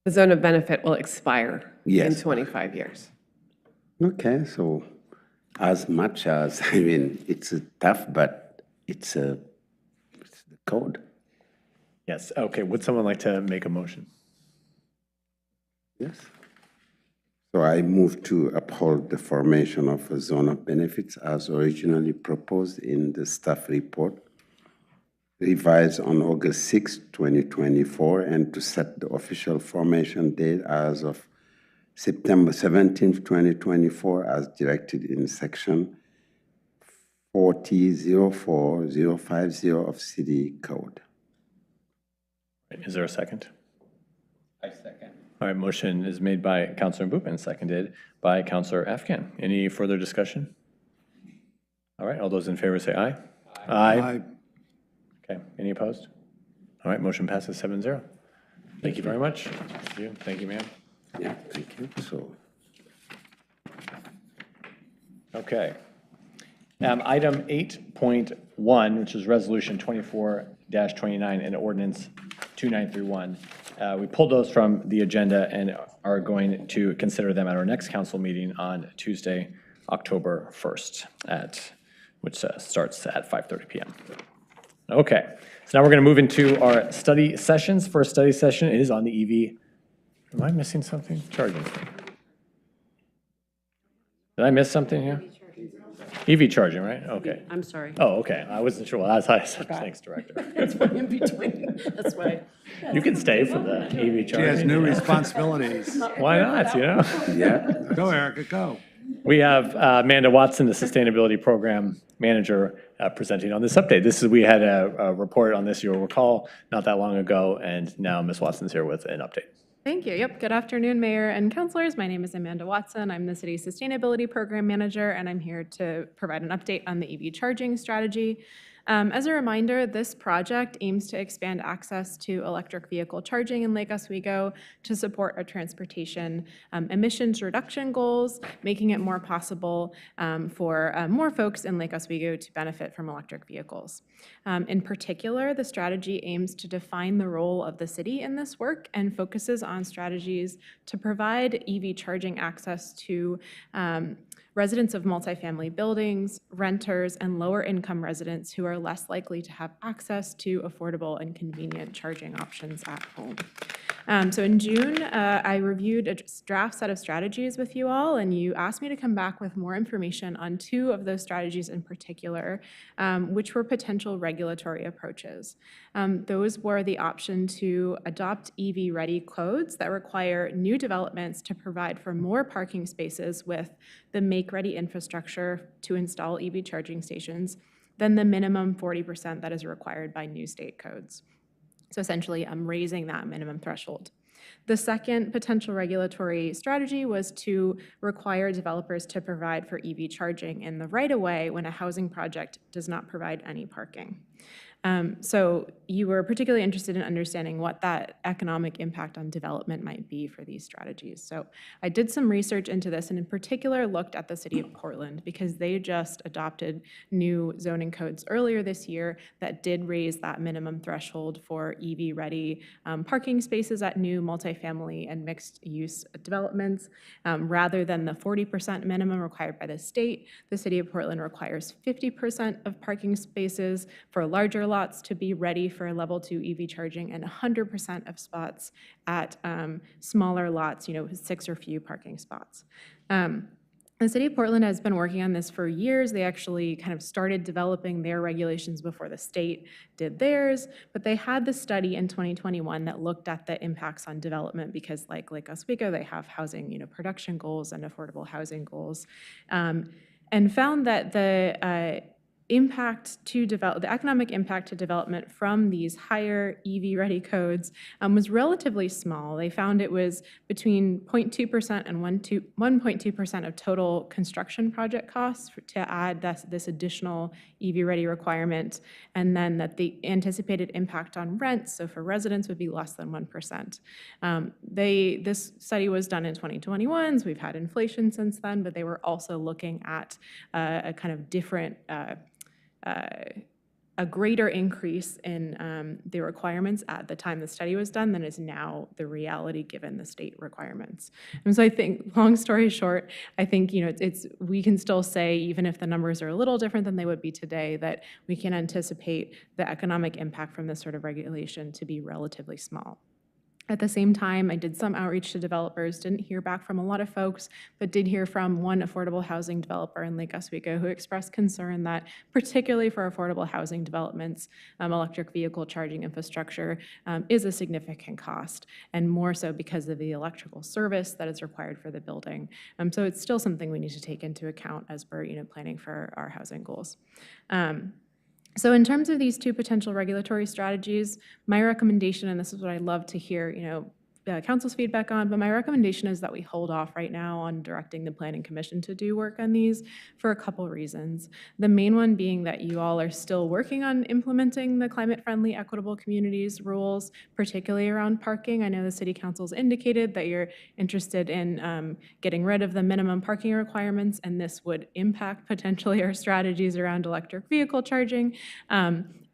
The zone of benefit will expire in 25 years. Okay, so as much as, I mean, it's tough, but it's the code. Yes, okay, would someone like to make a motion? Yes. So I move to uphold the formation of a zone of benefits as originally proposed in the staff report, revised on August 6, 2024, and to set the official formation date as of September 17, 2024, as directed in section 4T04050 of City Code. Is there a second? I second. All right, motion is made by Councilor Boop and seconded by Councilor Afghan. Any further discussion? All right, all those in favor say aye. Aye. Okay, any opposed? All right, motion passes 7-0. Thank you very much. Thank you. Thank you, ma'am. Yeah, thank you. So, Okay. Item 8.1, which is Resolution 24-29 and Ordinance 2931. We pulled those from the agenda and are going to consider them at our next council meeting on Tuesday, October 1st, which starts at 5:30 p.m. Okay, so now we're going to move into our study sessions. First study session is on the EV. Am I missing something? Charging. Did I miss something here? EV charging, right? Okay. I'm sorry. Oh, okay. I wasn't sure. Well, that's how I said thanks, Director. That's why in between. That's why. You can stay for the EV She has charging. new responsibilities. Why not, you know? yeah, Go, Erica, go. We have Amanda Watson, the Sustainability Program Manager, presenting on this update. We had a report on this, you'll recall, not that long ago, and now Ms. Watson's here with an update. Thank you. Yep. Good afternoon, Mayor and councilors. My name is Amanda Watson. I'm the city's Sustainability Program Manager, and I'm here to provide an update on the EV charging strategy. As a reminder, this project aims to expand access to electric vehicle charging in Lake Oswego to support our transportation emissions reduction goals, making it more possible for more folks in Lake Oswego to benefit from electric vehicles. In particular, the strategy aims to define the role of the city in this work and focuses on strategies to provide EV charging access to residents of multifamily buildings, renters, and lower income residents who are less likely to have access to affordable and convenient charging options at home. So in June, I reviewed a draft set of strategies with you all, and you asked me to come back with more information on 2 of those strategies in particular, which were potential regulatory approaches. Those were the option to adopt EV-ready codes that require new developments to provide for more parking spaces with the make-ready infrastructure to install EV charging stations than the minimum 40% that is required by new state codes. So essentially, I'm raising that minimum threshold. The second potential regulatory strategy was to require developers to provide for EV charging in the right-of-way when a housing project does not provide any parking. So you were particularly interested in understanding what that economic impact on development might be for these strategies. So I did some research into this and in particular looked at the city of Portland because they just adopted new zoning codes earlier this year that did raise that minimum threshold for EV-ready parking spaces at new multifamily and mixed-use developments. Rather than the 40% minimum required by the state, the city of Portland requires 50% of parking spaces for larger lots to be ready for level 2 EV charging and 100% of spots at smaller lots, 6 or few parking spots. The city of Portland has been working on this for years. They actually kind of started developing their regulations before the state did theirs, but they had the study in 2021 that looked at the impacts on development because like Lake Oswego, they have housing, production goals and affordable housing goals, and found that the economic impact to development from these higher EV-ready codes was relatively small. They found it was between 0.2% and 1.2% of total construction project costs to add this additional EV-ready requirement, and then that the anticipated impact on rents, so for residents, would be less than 1%. This study was done in 2021, so we've had inflation since then, but they were also looking at a kind of different a greater increase in the requirements at the time the study was done than is now the reality given the state requirements. And so I think, long story short, I think we can still say, even if the numbers are a little different than they would be today, that we can anticipate the economic impact from this sort of regulation to be relatively small. At the same time, I did some outreach to developers, didn't hear back from a lot of folks, but did hear from one affordable housing developer in Lake Oswego who expressed concern that, particularly for affordable housing developments, electric vehicle charging infrastructure is a significant cost, and more so because of the electrical service that is required for the building. So it's still something we need to take into account as we're planning for our housing goals. So in terms of these two potential regulatory strategies, my recommendation, and this is what I'd love to hear, council's feedback on, but my recommendation is that we hold off right now on directing the Planning Commission to do work on these for a couple reasons. The main one being that you all are still working on implementing the climate-friendly, equitable communities rules, particularly around parking. I know the City Council's indicated that you're interested in getting rid of the minimum parking requirements, and this would impact potentially our strategies around electric vehicle charging.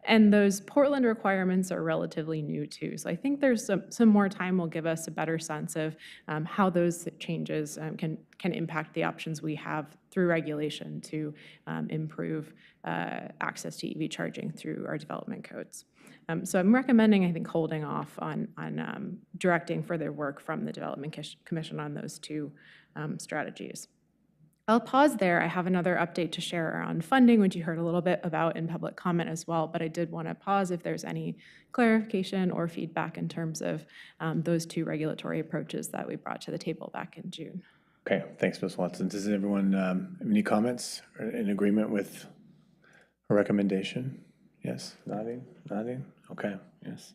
And those Portland requirements are relatively new too. So I think there's some more time will give us a better sense of how those changes can impact the options we have through regulation to improve access to EV charging through our development codes. So I'm recommending, I think, holding off on directing further work from the Development Commission on those two strategies. I'll pause there. I have another update to share around funding, which you heard a little bit about in public comment as well, but I did want to pause if there's any clarification or feedback in terms of those two regulatory approaches that we brought to the table back in June. Okay, thanks, Ms. Watson. Does everyone have any comments or in agreement with her recommendation? Yes, nodding, okay, yes.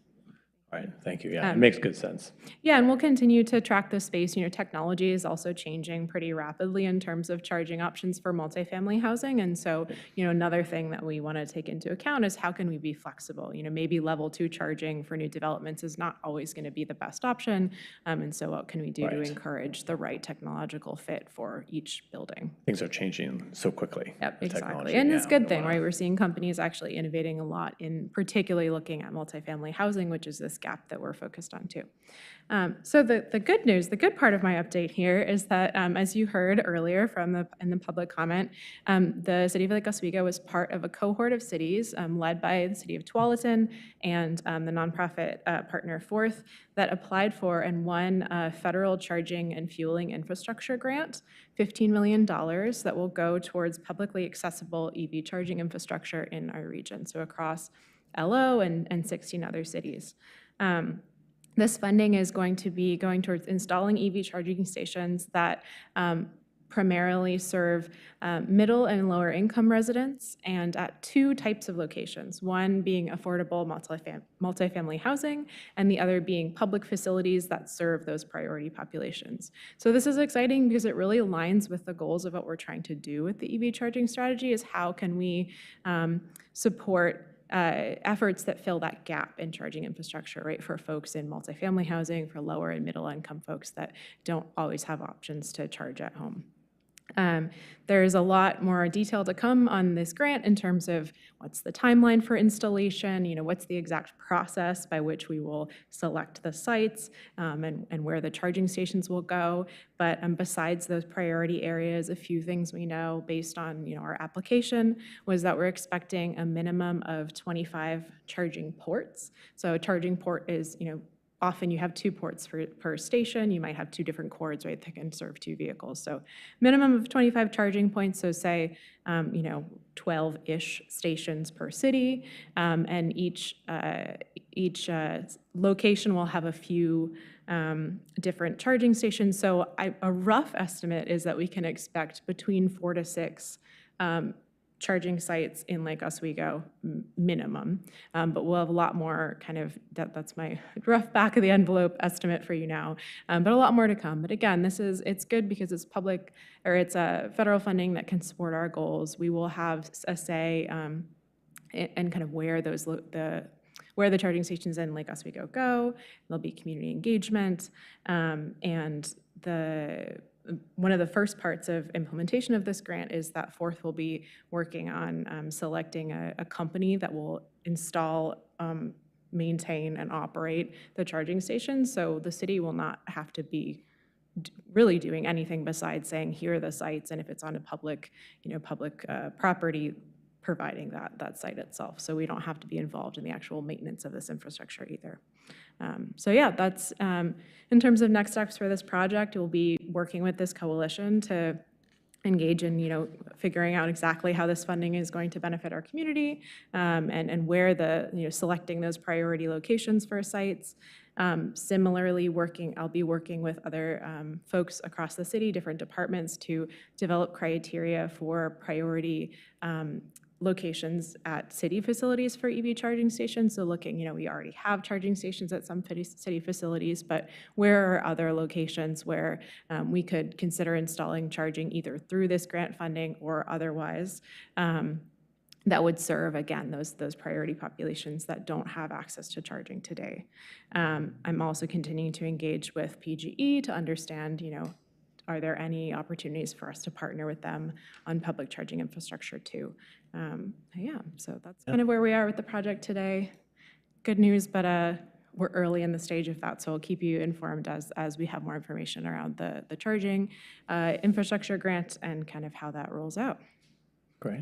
All right, thank you. Yeah, it makes good sense. Yeah, and we'll continue to track the space. Technology is also changing pretty rapidly in terms of charging options for multifamily housing. And so, another thing that we want to take into account is how can we be flexible? Maybe level 2 charging for new developments is not always going to be the best option. And so what can we do to encourage the right technological fit for each building? Things are changing so quickly. Yep, exactly. And it's a good thing, right? We're seeing companies actually innovating a lot in particularly looking at multifamily housing, which is this gap that we're focused on too. So the good news, the good part of my update here is that as you heard earlier in the public comment, the City of Lake Oswego was part of a cohort of cities led by the City of Tualatin and the nonprofit partner Fourth that applied for and won a federal charging and fueling infrastructure grant, $15 million that will go towards publicly accessible EV charging infrastructure in our region, so across LO and 16 other cities. This funding is going to be going towards installing EV charging stations that primarily serve middle and lower income residents and at two types of locations, one being affordable multifamily housing and the other being public facilities that serve those priority populations. So this is exciting because it really aligns with the goals of what we're trying to do with the EV charging strategy is how can we support efforts that fill that gap in charging infrastructure, right, for folks in multifamily housing, for lower and middle income folks that don't always have options to charge at home. There's a lot more detail to come on this grant in terms of what's the timeline for installation, what's the exact process by which we will select the sites and where the charging stations will go. But besides those priority areas, a few things we know based on our application was that we're expecting a minimum of 25 charging ports. So a charging port is, often you have 2 ports per station. You might have 2 different cords, right, that can serve 2 vehicles. So minimum of 25 charging points, so say, 12-ish stations per city. And each location will have a few different charging stations. So a rough estimate is that we can expect between 4 to 6 charging sites in Lake Oswego minimum, but we'll have a lot more that's my rough back of the envelope estimate for you now, but a lot more to come. But again, it's good because it's public, or it's federal funding that can support our goals. We will have a say in kind of where where the charging stations in Lake Oswego go. There'll be community engagement, and one of the first parts of implementation of this grant is that Fourth will be working on selecting a company that will install, maintain, and operate the charging stations. So the city will not have to be really doing anything besides saying, here are the sites, and if it's on a public property, providing that site itself. So we don't have to be involved in the actual maintenance of this infrastructure either. So yeah, that's, in terms of next steps for this project, we'll be working with this coalition to engage in, figuring out exactly how this funding is going to benefit our community, and where selecting those priority locations for sites. Similarly, I'll be working with other folks across the city, different departments, to develop criteria for priority locations at city facilities for EV charging stations. So looking, we already have charging stations at some city facilities, but where are other locations where we could consider installing charging either through this grant funding or otherwise, that would serve, again, those priority populations that don't have access to charging today. I'm also continuing to engage with PGE to understand, are there any opportunities for us to partner with them on public charging infrastructure too? Yeah, so that's kind of where we are with the project today. Good news, but we're early in the stage of that, so I'll keep you informed as we have more information around the charging infrastructure grant and kind of how that rolls out. Great.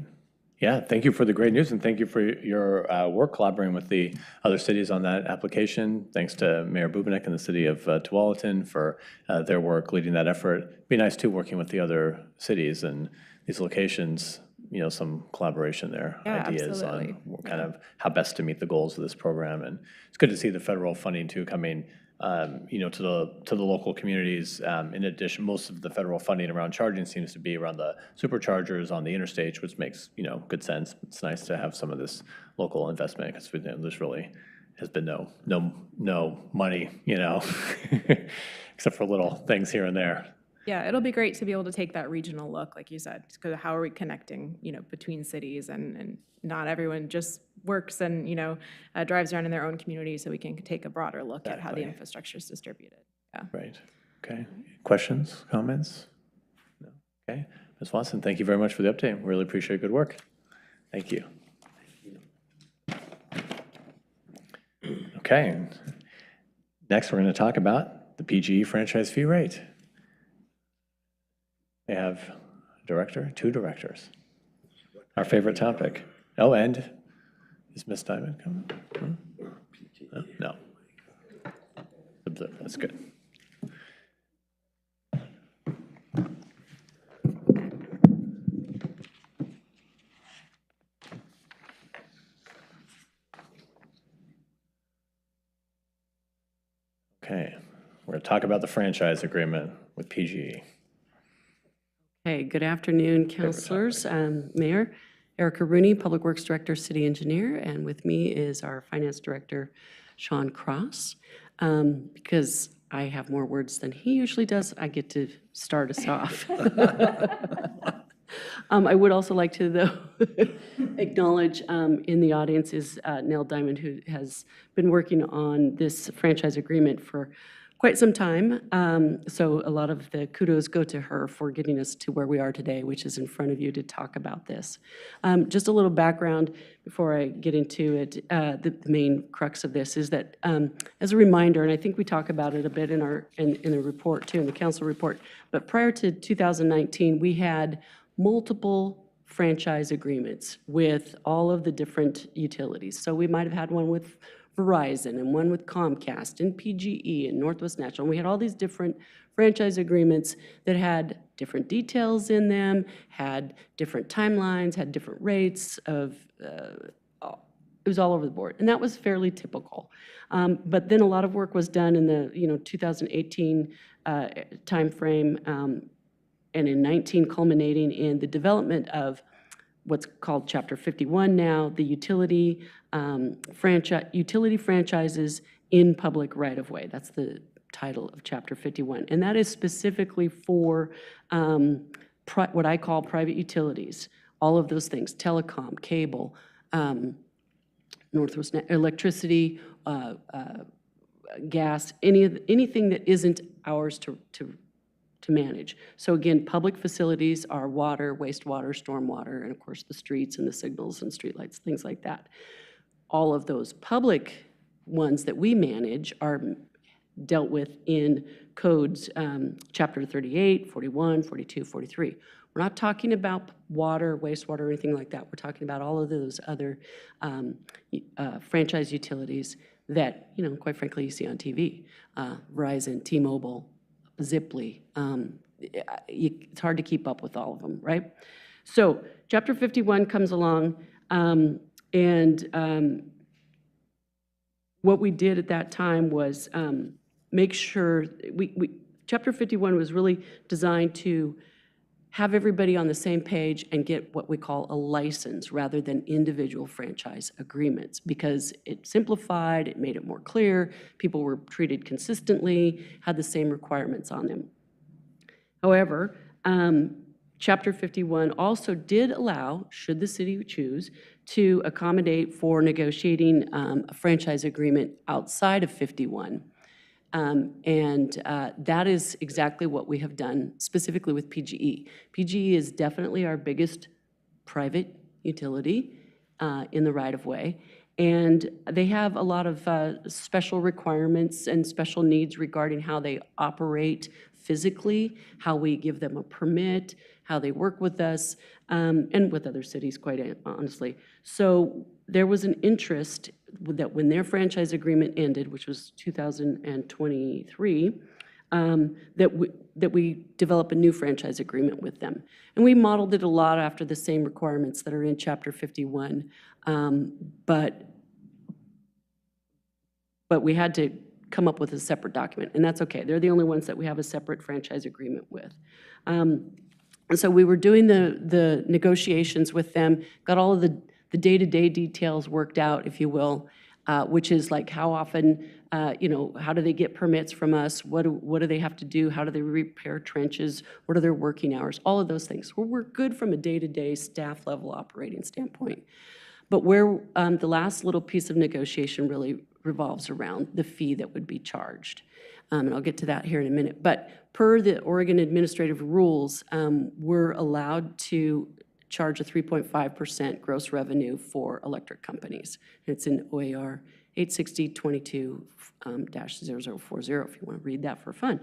Yeah, thank you for the great news, and thank you for your work collaborating with the other cities on that application. Thanks to Mayor Bubenik and the city of Tualatin for their work leading that effort. It'd be nice too working with the other cities and these locations, some collaboration there, Yeah, ideas absolutely. on kind of how best to meet the goals of this program. And it's good to see the federal funding too coming to the local communities. In addition, most of the federal funding around charging seems to be around the superchargers on the interstate, which makes good sense. It's nice to have some of this local investment because there's really has been no money, except for little things here and there. Yeah, it'll be great to be able to take that regional look, like you said, because how are we connecting, between cities, and not everyone just works and, drives around in their own community, so we can take a broader look at how the infrastructure is distributed. Yeah. Right. Okay. Questions, comments? No. Okay. Ms. Watson, thank you very much for the update. Really appreciate good work. Thank you. Okay. Next, we're going to talk about the PGE franchise fee rate. We have a director, two directors. Our favorite topic. Oh, and is Ms. Diamond coming? No. That's good. Okay, we're going to talk about the franchise agreement with PGE. Hey, good afternoon, councilors, Mayor. Erica Rooney, Public Works Director, City Engineer, and with me is our Finance Director, Sean Cross. Because I have more words than he usually does, I get to start us off. I would also like to, though, acknowledge in the audience is Nell Diamond, who has been working on this franchise agreement for quite some time. So a lot of the kudos go to her for getting us to where we are today, which is in front of you to talk about this. Just a little background before I get into it. The main crux of this is that, as a reminder, and I think we talk about it a bit in the report too, in the council report, but prior to 2019, we had multiple franchise agreements with all of the different utilities. So we might have had one with Verizon and one with Comcast and PGE and Northwest Natural. And we had all these different franchise agreements that had different details in them, had different timelines, had different rates of, it was all over the board. And that was fairly typical. But then a lot of work was done in the 2018 timeframe, and in 19 culminating in the development of what's called Chapter 51 now, the utility franchises in public right-of-way. That's the title of Chapter 51. And that is specifically for what I call private utilities, all of those things, telecom, cable, Northwest electricity, gas, anything that isn't ours to manage. So again, public facilities are water, wastewater, stormwater, and of course the streets and the signals and streetlights, things like that. All of those public ones that we manage are dealt with in codes, Chapter 38, 41, 42, 43. We're not talking about water, wastewater, or anything like that. We're talking about all of those other franchise utilities that, you know, quite frankly, you see on TV. Verizon, T-Mobile, Ziply. It's hard to keep up with all of them, right? So Chapter 51 comes along, what we did at that time was make sure, Chapter 51 was really designed to have everybody on the same page and get what we call a license rather than individual franchise agreements, because it simplified, it made it more clear, people were treated consistently, had the same requirements on them. However, Chapter 51 also did allow, should the city choose, to accommodate for negotiating a franchise agreement outside of 51. That is exactly what we have done specifically with PGE. PGE is definitely our biggest private utility in the right-of-way, and they have a lot of special requirements and special needs regarding how they operate physically, how we give them a permit, how they work with us, and with other cities, quite honestly. So there was an interest that when their franchise agreement ended, which was 2023, that we develop a new franchise agreement with them. And we modeled it a lot after the same requirements that are in Chapter 51, but we had to come up with a separate document, and that's okay. They're the only ones that we have a separate franchise agreement with. And so we were doing the negotiations with them, got all of the day-to-day details worked out, if you will, which is like how often, you know, how do they get permits from us? What do they have to do? How do they repair trenches? What are their working hours? All of those things. We're good from a day-to-day staff level operating standpoint. But where the last little piece of negotiation really revolves around the fee that would be charged. And I'll get to that here in a minute. But per the Oregon administrative rules, we're allowed to charge a 3.5% gross revenue for electric companies. It's in OAR 86022-0040 if you want to read that for fun.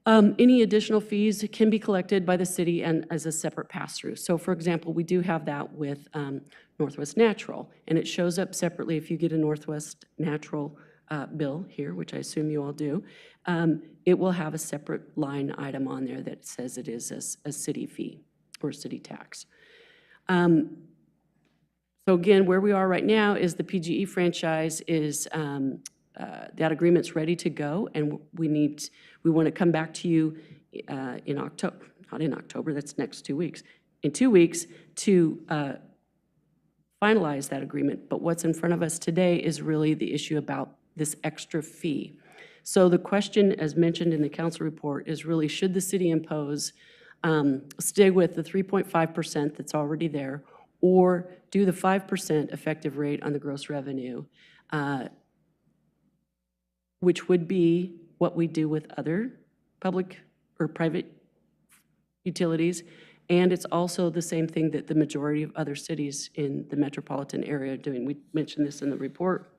Any additional fees can be collected by the city and as a separate pass-through. So for example, we do have that with Northwest Natural, and it shows up separately if you get a Northwest Natural bill here, which I assume you all do. It will have a separate line item on there that says it is a city fee or city tax. So again, where we are right now is the PGE franchise is, that agreement's ready to go, and we want to come back to you in October, not in October, that's next 2 weeks, in 2 weeks to finalize that agreement. But what's in front of us today is really the issue about this extra fee. So the question, as mentioned in the council report, is really, should the city impose, stay with the 3.5% that's already there, or do the 5% effective rate on the gross revenue, which would be what we do with other public or private utilities. And it's also the same thing that the majority of other cities in the metropolitan area are doing. We mentioned this in the report.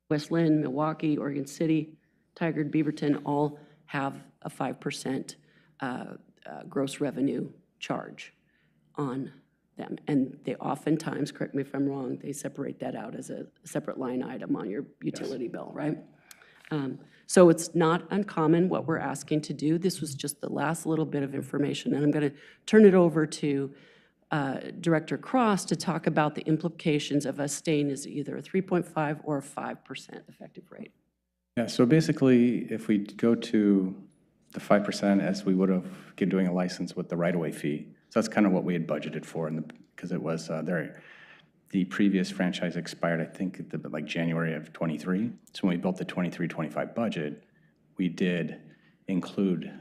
West Linn, Milwaukee, Oregon City, Tigard, Beaverton all have a 5% gross revenue charge on them. And they oftentimes, correct me if I'm wrong, they separate that out as a separate line item on your utility bill, right? So it's not uncommon what we're asking to do. This was just the last little bit of information, and I'm going to turn it over to Director Cross to talk about the implications of us staying as either a 3.5 or a 5% effective rate. Yeah, so basically, if we go to the 5% as we would have doing a license with the right-of-way fee, so that's kind of what we had budgeted for, because it was the previous franchise expired, I think, like January of 23. So when we built the 23-25 budget, we did include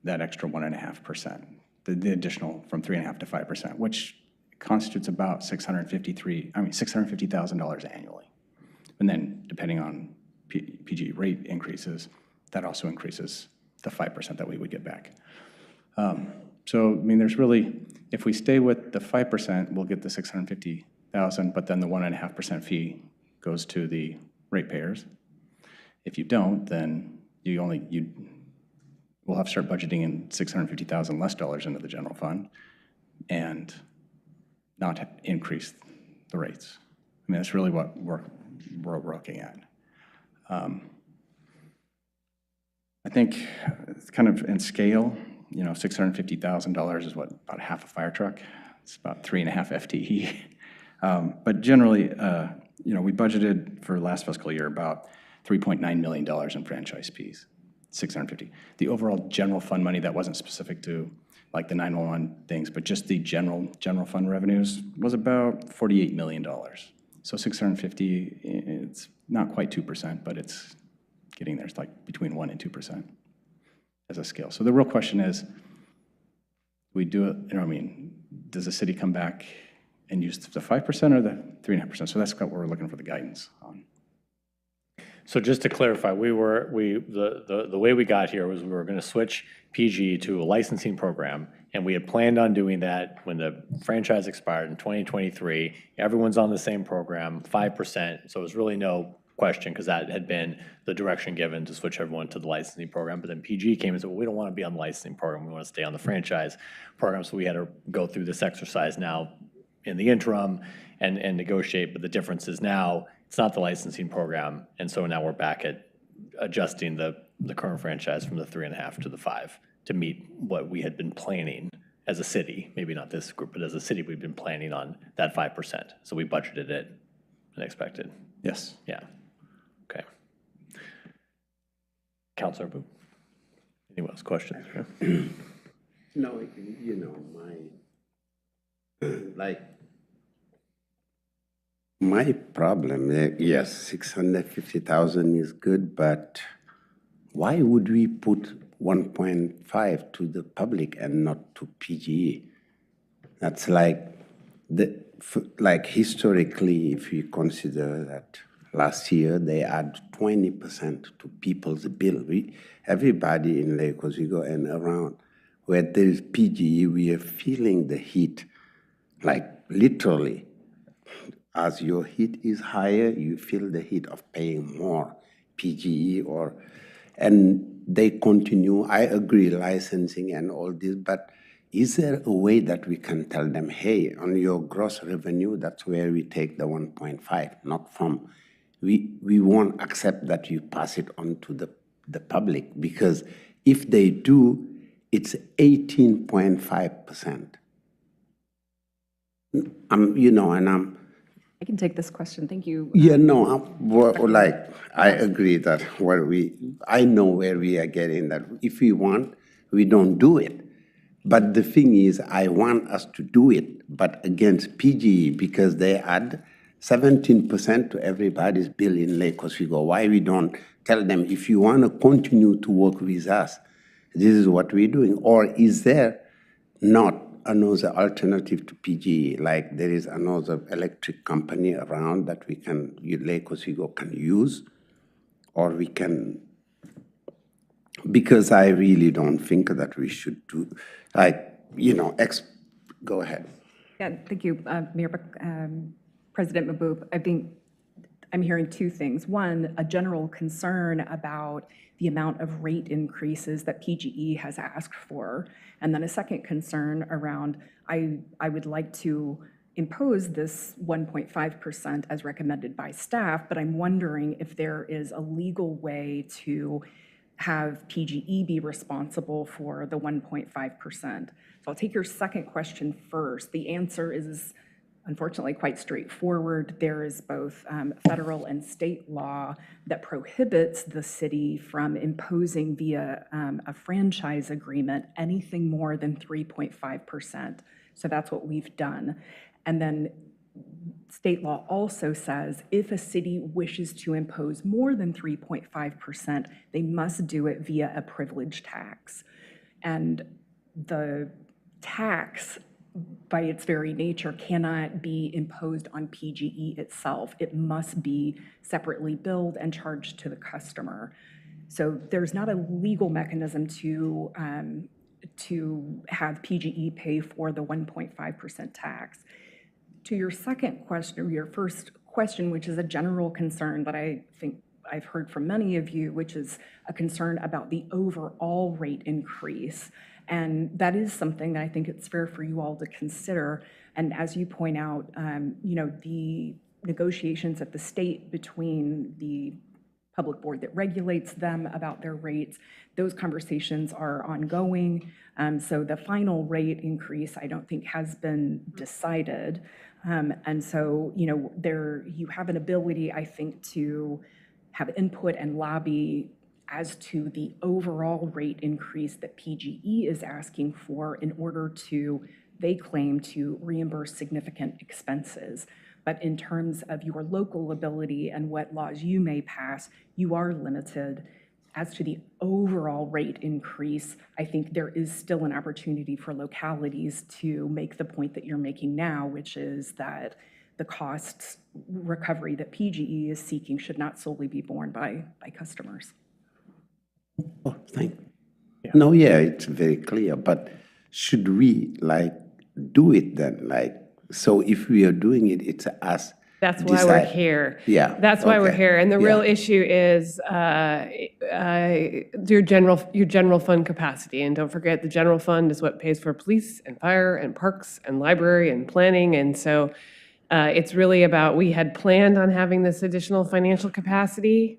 that extra 1.5%, the additional from 3.5 to 5%, which constitutes about $650,000 annually. And then depending on PGE rate increases, that also increases the 5% that we would get back. So, I mean, there's really, if we stay with the 5%, we'll get the $650,000, but then the 1.5% fee goes to the ratepayers. If you don't, then we we'll have to start budgeting in $650,000 less dollars into the general fund and not increase the rates. I mean, that's really what we're looking at. I think it's kind of in scale, you know, $650,000 is what, about half a fire truck? It's about 3.5 FTE. But generally, you know, we budgeted for last fiscal year about $3.9 million in franchise fees, 650. The overall general fund money, that wasn't specific to like the 911 things, but just the general fund revenues was about $48 million. So 650, it's not quite 2%, but it's getting there. It's like between 1% and 2% as a scale. So the real question is, we do it, you know, I mean, does the city come back and use the 5% or the 3.5%? So that's what we're looking for the guidance on. So just to clarify, the way we got here was we were going to switch PGE to a licensing program, and we had planned on doing that when the franchise expired in 2023. Everyone's on the same program, 5%. So it was really no question, because that had been the direction given to switch everyone to the licensing program. But then PGE came and said, well, we don't want to be on the licensing program. We want to stay on the franchise program. So we had to go through this exercise now in the interim and negotiate. But the difference is now it's not the licensing program. And so now we're back at adjusting the current franchise from the 3.5 to the 5 to meet what we had been planning as a city. Maybe not this group, but as a city, we've been planning on that 5%. So we budgeted it and expected. Yes. Yeah. Okay. Councilor Boo. Anyone else questions? No, you know, my problem, yes, 650,000 is good, but why would we put 1.5 to the public and not to PGE? That's like historically, if you consider that last year they add 20% to people's bill. Everybody in Lake Oswego and around where there is PGE, we are feeling the heat, like literally. As your heat is higher, you feel the heat of paying more PGE and they continue. I agree, licensing and all this, but is there a way that we can tell them, hey, on your gross revenue, that's where we take the 1.5, not from, we won't accept that you pass it on to the public, because if they do, it's 18.5%. You know, and I can take this question. Thank you. Yeah, no, I agree that I know where we are getting that. If we want, we don't do it. But the thing is, I want us to do it, but against PGE, because they add 17% to everybody's bill in Lake Oswego. Why we don't tell them, if you want to continue to work with us, this is what we're doing? Or is there not another alternative to PGE, like there is another electric company around that Lake Oswego can use, or we can, because I really don't think that we should do, go ahead. Yeah, thank you, President Mahboob. I think I'm hearing two things. One, a general concern about the amount of rate increases that PGE has asked for. And then a second concern around, I would like to impose this 1.5% as recommended by staff, but I'm wondering if there is a legal way to have PGE be responsible for the 1.5%. So I'll take your second question first. The answer is unfortunately quite straightforward. There is both federal and state law that prohibits the city from imposing via a franchise agreement anything more than 3.5%. So that's what we've done. And then state law also says if a city wishes to impose more than 3.5%, they must do it via a privilege tax. And the tax, by its very nature, cannot be imposed on PGE itself. It must be separately billed and charged to the customer. So there's not a legal mechanism to have PGE pay for the 1.5% tax. To your second question, or your first question, which is a general concern that I think I've heard from many of you, which is a concern about the overall rate increase. And that is something that I think it's fair for you all to consider. And as you point out, the negotiations at the state between the public board that regulates them about their rates, those conversations are ongoing. So the final rate increase, I don't think has been decided. And so, you have an ability, I think, to have input and lobby as to the overall rate increase that PGE is asking for in order to, they claim, to reimburse significant expenses. But in terms of your local ability and what laws you may pass, you are limited. As to the overall rate increase, I think there is still an opportunity for localities to make the point that you're making now, which is that the costs recovery that PGE is seeking should not solely be borne by customers. Oh, No, yeah, it's very clear, but should we do it then? So if we are doing it, it's us. That's why we're here. Yeah. That's why we're here. And the real issue is your general fund capacity. And don't forget, the general fund is what pays for police and fire and parks and library and planning. And so it's really about, we had planned on having this additional financial capacity.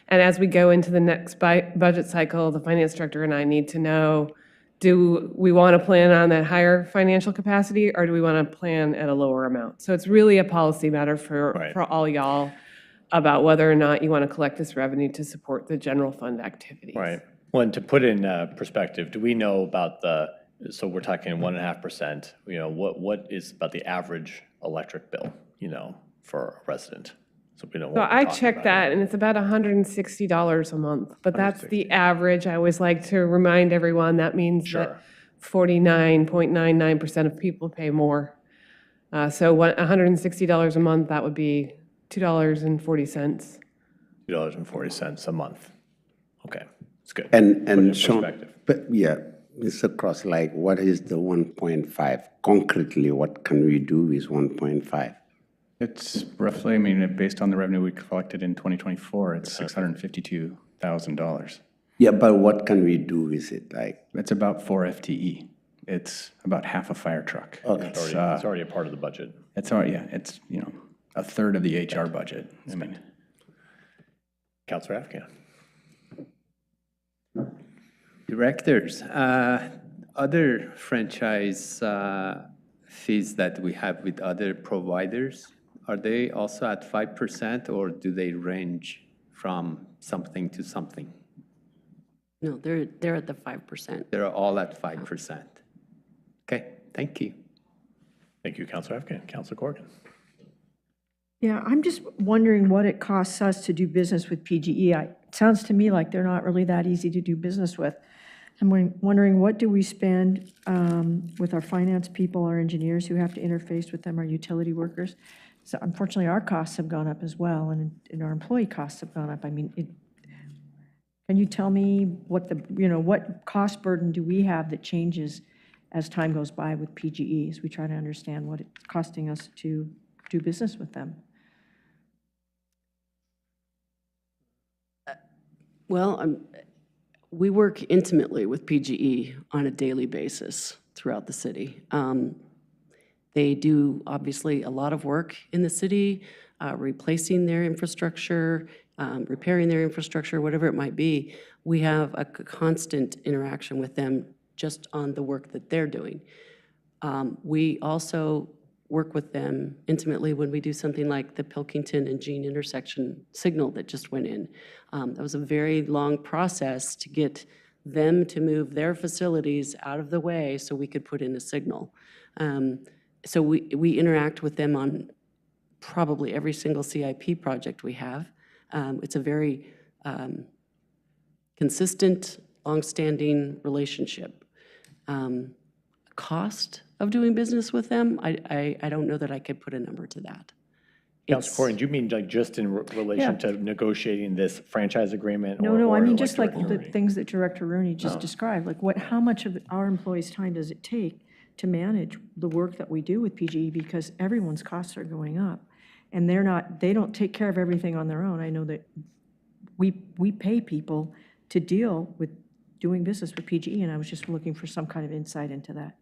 And as we go into the next budget cycle, the finance director and I need to know, do we want to plan on that higher financial capacity, or do we want to plan at a lower amount? So it's really a policy matter for all y'all about whether or not you want to collect this revenue to support the general fund activities. Right. Well, and to put in perspective, do we know about so we're talking 1.5%, what is about the average electric bill, for a resident? So we know what So we're I talking checked about. that, and it's about $160 a month, but that's the average. I always like to remind everyone that means that 49.99% of people pay more. So $160 a month, that would be $2.40. $2.40 a month. Okay, that's good. And Sean, perspective. but yeah, Mr. Cross, what is the 1.5? Concretely, what can we do with 1.5? It's roughly, based on the revenue we collected in 2024, it's $652,000. Yeah, but what can we do with it? It's about 4 FTE. It's about half a fire truck. Okay. It's already a part of the budget. It's already, it's, a third of the HR budget. Councilor Afghan. Directors, other franchise fees that we have with other providers, are they also at 5%, or do they range from something to something? No, they're at the 5%. They're all at 5%. Okay, thank you. Thank you, Councilor Afghan. Councilor Corrigan. Yeah, I'm just wondering what it costs us to do business with PGE. It sounds to me like they're not really that easy to do business with. I'm wondering, what do we spend with our finance people, our engineers who have to interface with them, our utility workers? So unfortunately, our costs have gone up as well, and our employee costs have gone up. Can you tell me what what cost burden do we have that changes as time goes by with PGE, as we try to understand what it's costing us to do business with them? Well, we work intimately with PGE on a daily basis throughout the city. They do obviously a lot of work in the city, replacing their infrastructure, repairing their infrastructure, whatever it might be. We have a constant interaction with them just on the work that they're doing. We also work with them intimately when we do something like the Pilkington and Jean intersection signal that just went in. That was a very long process to get them to move their facilities out of the way so we could put in a signal. So we interact with them on probably every single CIP project we have. It's a very consistent, longstanding relationship. Cost of doing business with them, I don't know that I could put a number to that. Councilor Corrigan, do you mean just in relation to negotiating this franchise agreement? No, I mean just like the things that Director Rooney just described. How much of our employees' time does it take to manage the work that we do with PGE, because everyone's costs are going up, and they don't take care of everything on their own. I know that we pay people to deal with doing business with PGE, and I was just looking for some kind of insight into that.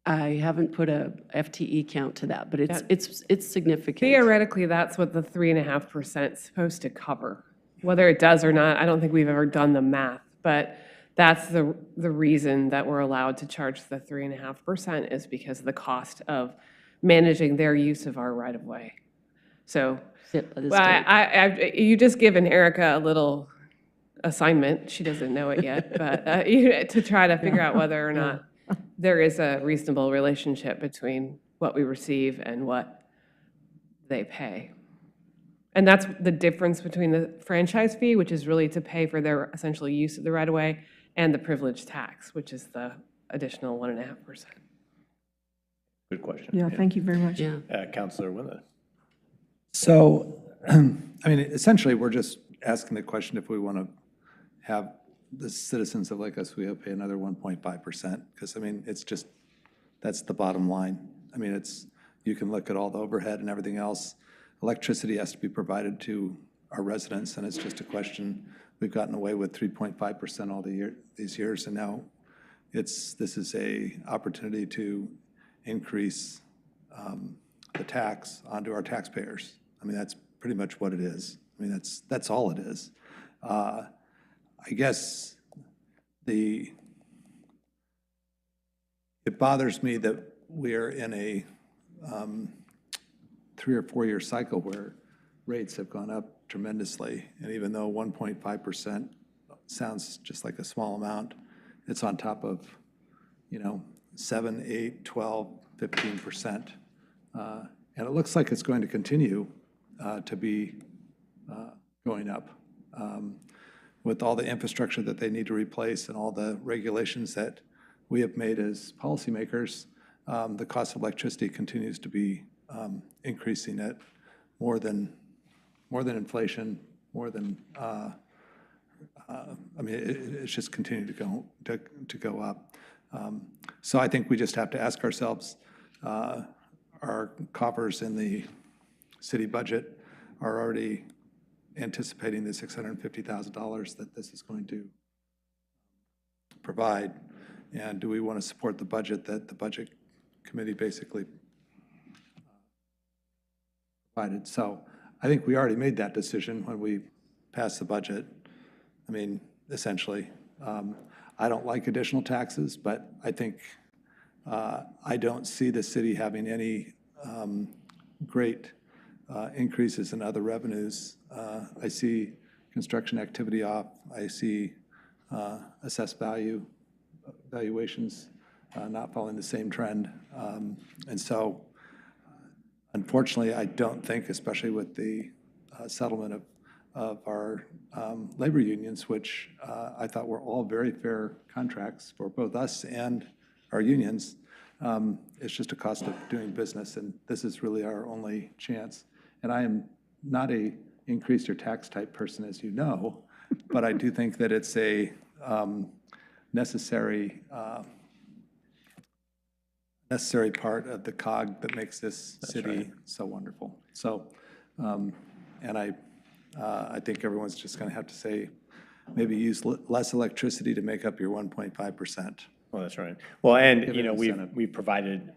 I haven't put a FTE count to that, but it's significant. Theoretically, that's what the 3.5% is supposed to cover. Whether it does or not, I don't think we've ever done the math, but that's the reason that we're allowed to charge the 3.5% is because of the cost of managing their use of our right-of-way. So, you just given Erica a little assignment. She doesn't know it yet, but to try to figure out whether or not there is a reasonable relationship between what we receive and what they pay. And that's the difference between the franchise fee, which is really to pay for their essential use of the right-of-way, and the privilege tax, which is the additional 1.5%. Good question. Yeah, thank you very much. Yeah. Councilor Winlet. So, I mean, essentially, we're just asking the question if we want to have the citizens of Lake Oswego pay another 1.5%, because, I mean, it's just, that's the bottom line. I mean, it's, you can look at all the overhead and everything else. Electricity has to be provided to our residents, and it's just a question. We've gotten away with 3.5% all these years, and now this is a opportunity to increase the tax onto our taxpayers. I mean, that's pretty much what it is. I mean, that's all it is. I guess it bothers me that we're in a 3 or 4 year cycle where rates have gone up tremendously, and even though 1.5% sounds just like a small amount, it's on top of, 7, 8, 12, 15%. And it looks like it's going to continue to be going up. With all the infrastructure that they need to replace and all the regulations that we have made as policymakers, the cost of electricity continues to be increasing at more than inflation, more than I mean, it's just continued to go up. So I think we just have to ask ourselves, our coffers in the city budget are already anticipating the $650,000 that this is going to provide, and do we want to support the budget that the budget committee basically provided? So I think we already made that decision when we passed the budget. I mean, essentially, I don't like additional taxes, but I think I don't see the city having any great increases in other revenues. I see construction activity off. I see assessed valuations not following the same trend. And so, unfortunately, I don't think, especially with the settlement of our labor unions, which I thought were all very fair contracts for both us and our unions, it's just a cost of doing business, and this is really our only chance. And I am not a increase your tax type person, as you know, but I do think that it's a necessary part of the cog that makes this city so wonderful. So, and I think everyone's just going to have to say, maybe use less electricity to make up your 1.5%. Well, that's right. Well, and, we've provided,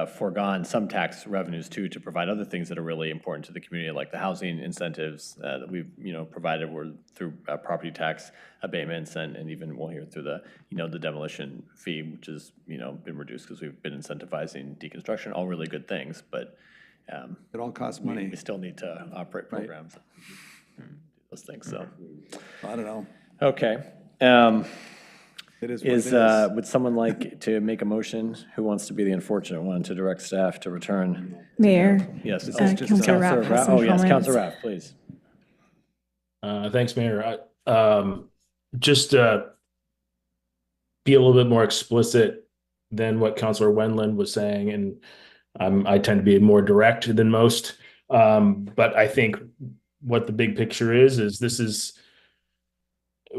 foregone some tax revenues too, to provide other things that are really important to the community, like the housing incentives that we've, provided were through property tax abatements, and even we'll hear through the, the demolition fee, which has, been reduced because we've been incentivizing deconstruction, all really good things, but it all costs money. We still need to operate programs, those things, so. I don't know. Okay. It is what it is. Would someone like to make a motion? Who wants to be the unfortunate one to direct staff to return? Mayor. Yes. Councilor Rapp has some Oh, yes, comments. Councilor Rapp, please. Thanks, Mayor. Just be a little bit more explicit than what Councilor Wendland was saying, and I tend to be more direct than most. But I think what the big picture is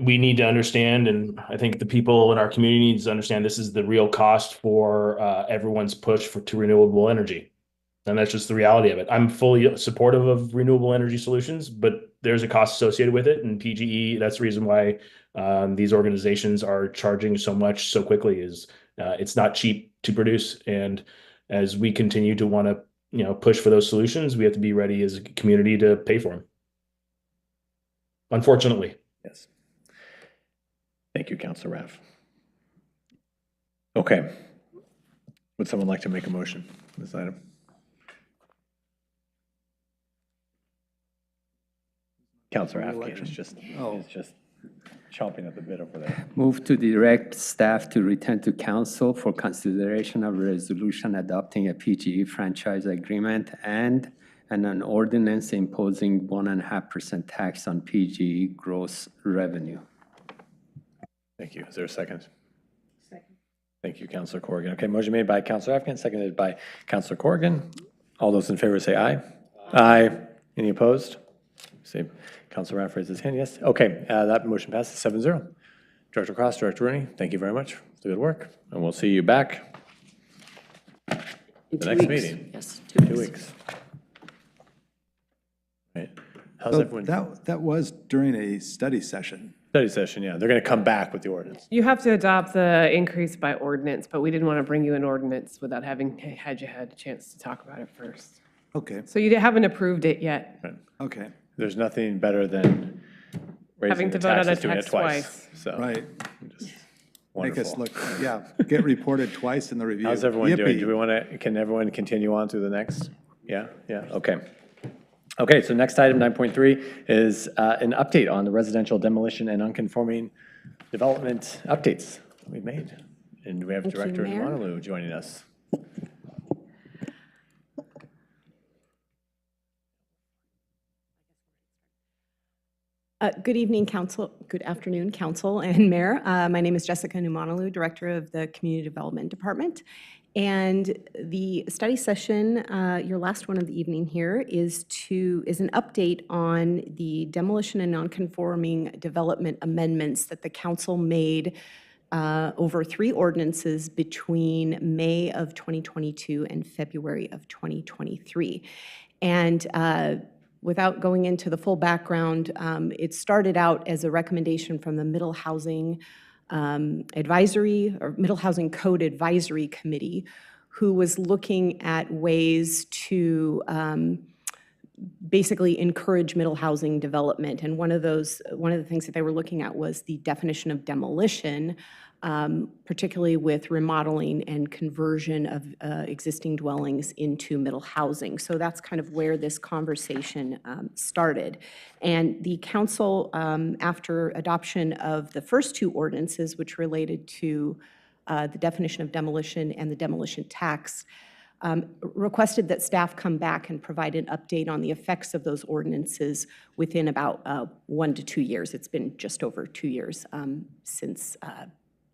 we need to understand, and I think the people in our community needs to understand, this is the real cost for everyone's push to renewable energy. And that's just the reality of it. I'm fully supportive of renewable energy solutions, but there's a cost associated with it. And PGE, that's the reason why these organizations are charging so much so quickly, is it's not cheap to produce. And as we continue to want to, push for those solutions, we have to be ready as a community to pay for them. Unfortunately. Yes. Thank you, Councilor Raff. Okay. Would someone like to make a motion on this item? Councilor Afghan is just chomping at the bit over there. Move to direct staff to return to council for consideration of a resolution adopting a PGE franchise agreement and an ordinance imposing 1.5% tax on PGE gross revenue. Thank you. Is there a second? Second. Thank you, Councilor Corrigan. Okay, motion made by Councilor Afghan, seconded by Councilor Corrigan. All those in favor say aye. Aye. Any opposed? See, Councilor Raff raises his hand, yes. Okay, that motion passes 7-0. Director Cross, Director Rooney, thank you very much for the good work, and we'll see you back the next meeting. Yes, 2 weeks. Right. How's So everyone? that was during a study session. Study session, yeah. They're going to come back with the ordinance. You have to adopt the increase by ordinance, but we didn't want to bring you an ordinance without having had a chance to talk about it first. Okay, So you haven't approved it yet. Right. okay, There's nothing better than raising Having the to vote on a taxes, doing it tax twice. So, right. just Make us wonderful. look, yeah, get reported twice in the review. How's everyone doing? Yippee. Do we want to, can everyone continue on to the next? Yeah, okay. Okay, so next item, 9.3, is an update on the residential demolition and nonconforming development updates we've made. And we have Thank you, Director Mayor. Numonolu joining us. Good evening, Council. Good afternoon, Council and Mayor. My name is Jessica Numonolu, Director of the Community Development Department. And the study session, your last one of the evening here, is an update on the demolition and nonconforming development amendments that the Council made over 3 ordinances between May of 2022 and February of 2023. And without going into the full background, it started out as a recommendation from the Middle Housing Advisory, or Middle Housing Code Advisory Committee, who was looking at ways to basically encourage middle housing development. And one of the things that they were looking at was the definition of demolition, particularly with remodeling and conversion of existing dwellings into middle housing. So that's kind of where this conversation started. And the council, after adoption of the first 2 ordinances, which related to the definition of demolition and the demolition tax, requested that staff come back and provide an update on the effects of those ordinances within about 1 to 2 years. It's been just over 2 years since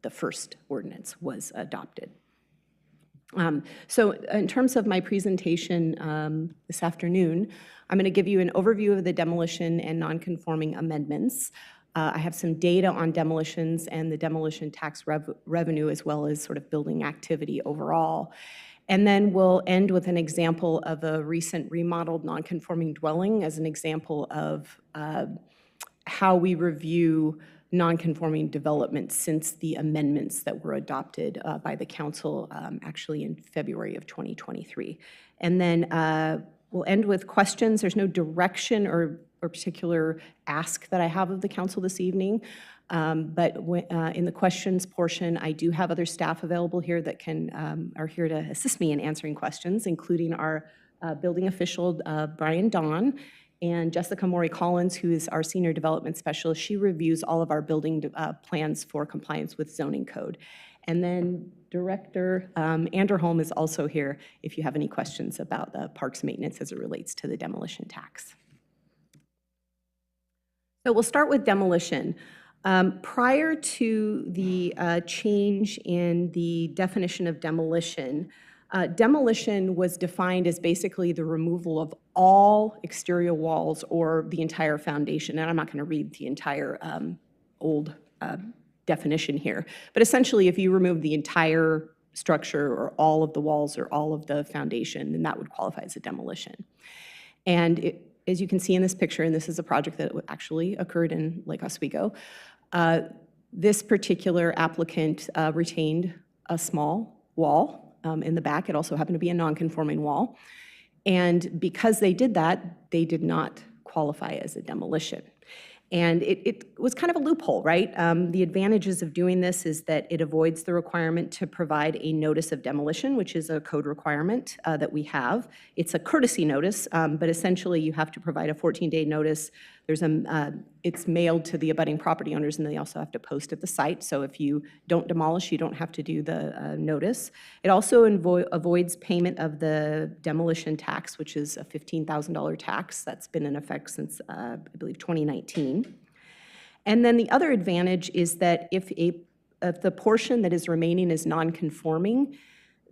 the first ordinance was adopted. So in terms of my presentation this afternoon, I'm going to give you an overview of the demolition and nonconforming amendments. I have some data on demolitions and the demolition tax revenue, as well as sort of building activity overall. And then we'll end with an example of a recent remodeled nonconforming dwelling as an example of how we review nonconforming development since the amendments that were adopted by the council actually in February of 2023. And then we'll end with questions. There's no direction or particular ask that I have of the council this evening. But in the questions portion, I do have other staff available here that are here to assist me in answering questions, including our building official, Brian Don, and Jessica Mori-Collins, who is our senior development specialist. She reviews all of our building plans for compliance with zoning code. And then Director Anderholm is also here if you have any questions about the parks maintenance as it relates to the demolition tax. So we'll start with demolition. Prior to the change in the definition of demolition, demolition was defined as basically the removal of all exterior walls or the entire foundation. And I'm not going to read the entire old definition here. But essentially, if you remove the entire structure or all of the walls or all of the foundation, then that would qualify as a demolition. And as you can see in this picture, and this is a project that actually occurred in Lake Oswego, this particular applicant retained a small wall in the back. It also happened to be a non-conforming wall. And because they did that, they did not qualify as a demolition. And it was kind of a loophole, right? The advantages of doing this is that it avoids the requirement to provide a notice of demolition, which is a code requirement that we have. It's a courtesy notice, but essentially you have to provide a 14-day notice. It's mailed to the abutting property owners, and they also have to post at the site. So if you don't demolish, you don't have to do the notice. It also avoids payment of the demolition tax, which is a $15,000 tax that's been in effect since, I believe, 2019. And then the other advantage is that if the portion that is remaining is non-conforming,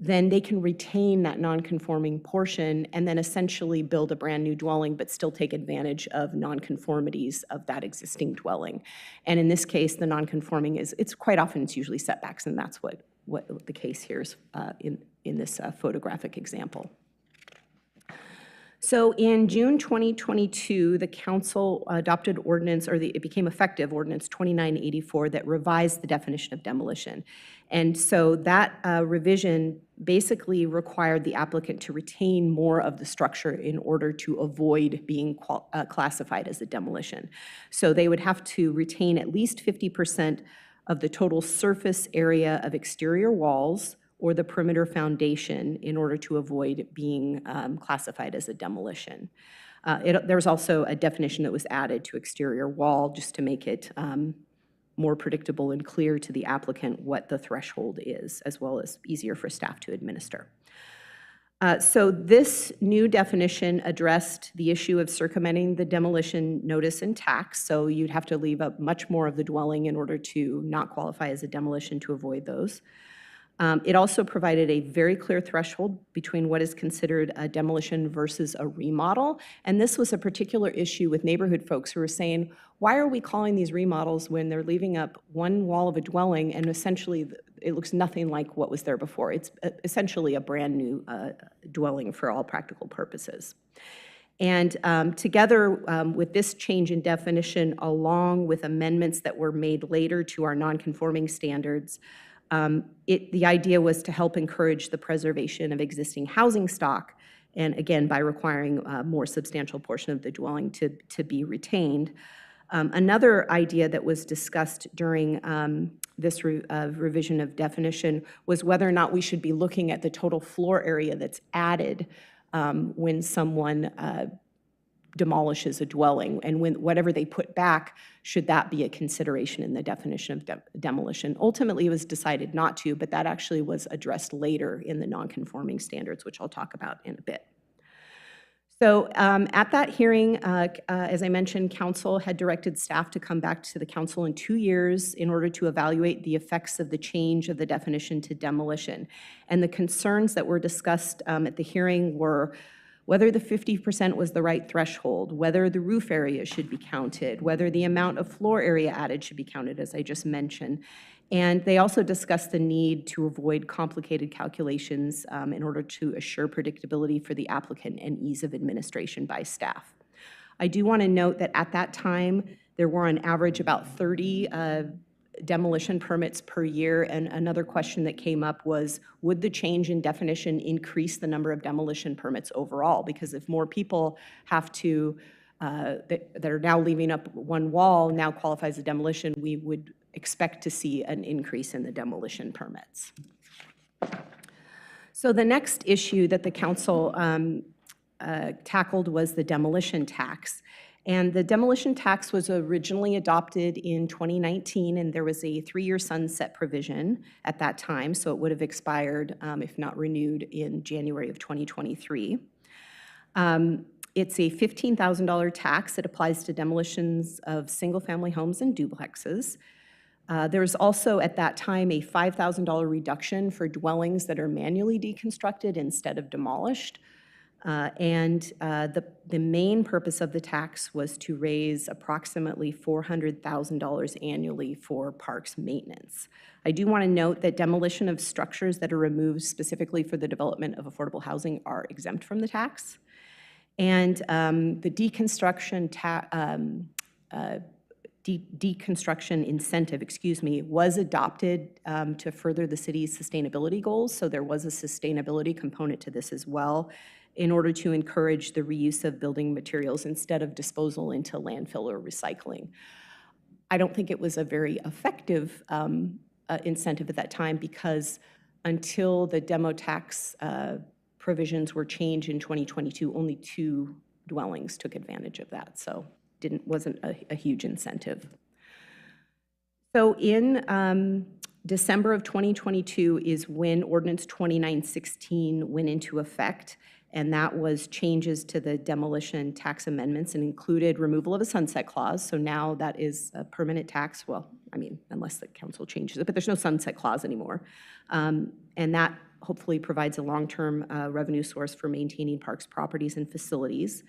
then they can retain that non-conforming portion and then essentially build a brand new dwelling, but still take advantage of non-conformities of that existing dwelling. And in this case, the non-conforming it's quite often it's usually setbacks, and that's what the case here is in this photographic example. So in June 2022, the council adopted ordinance, or it became effective, Ordinance 2984, that revised the definition of demolition. And so that revision basically required the applicant to retain more of the structure in order to avoid being classified as a demolition. So they would have to retain at least 50% of the total surface area of exterior walls or the perimeter foundation in order to avoid being classified as a demolition. There was also a definition that was added to exterior wall just to make it more predictable and clear to the applicant what the threshold is, as well as easier for staff to administer. So this new definition addressed the issue of circumventing the demolition notice and tax, so you'd have to leave up much more of the dwelling in order to not qualify as a demolition to avoid those. It also provided a very clear threshold between what is considered a demolition versus a remodel. And this was a particular issue with neighborhood folks who were saying, why are we calling these remodels when they're leaving up one wall of a dwelling and essentially it looks nothing like what was there before? It's essentially a brand new dwelling for all practical purposes. And together with this change in definition, along with amendments that were made later to our nonconforming standards, the idea was to help encourage the preservation of existing housing stock, and again, by requiring a more substantial portion of the dwelling to be retained. Another idea that was discussed during this revision of definition was whether or not we should be looking at the total floor area that's added when someone demolishes a dwelling, and when whatever they put back, should that be a consideration in the definition of demolition? Ultimately, it was decided not to, but that actually was addressed later in the nonconforming standards, which I'll talk about in a bit. So at that hearing, as I mentioned, council had directed staff to come back to the council in 2 years in order to evaluate the effects of the change of the definition to demolition. And the concerns that were discussed at the hearing were whether the 50% was the right threshold, whether the roof area should be counted, whether the amount of floor area added should be counted, as I just mentioned. And they also discussed the need to avoid complicated calculations in order to assure predictability for the applicant and ease of administration by staff. I do want to note that at that time, there were on average about 30 demolition permits per year, and another question that came up was, would the change in definition increase the number of demolition permits overall? Because if more people have to, that are now leaving up one wall now qualifies as demolition, we would expect to see an increase in the demolition permits. So the next issue that the council tackled was the demolition tax. And the demolition tax was originally adopted in 2019, and there was a 3-year sunset provision at that time, so it would have expired if not renewed in January of 2023. It's a $15,000 tax that applies to demolitions of single-family homes and duplexes. There's also, at that time, a $5,000 reduction for dwellings that are manually deconstructed instead of demolished. The main purpose of the tax was to raise approximately $400,000 annually for parks maintenance. I do want to note that demolition of structures that are removed specifically for the development of affordable housing are exempt from the tax. And the deconstruction incentive, was adopted to further the city's sustainability goals. So there was a sustainability component to this as well, in order to encourage the reuse of building materials instead of disposal into landfill or recycling. I don't think it was a very effective incentive at that time, because until the demo tax provisions were changed in 2022, only 2 dwellings took advantage of that. So wasn't a huge incentive. So in December of 2022 is when Ordinance 2916 went into effect, and that was changes to the demolition tax amendments and included removal of a sunset clause. So now that is a permanent tax. Well, I mean, unless the council changes it, but there's no sunset clause anymore. And that hopefully provides a long-term revenue source for maintaining parks, properties, and facilities.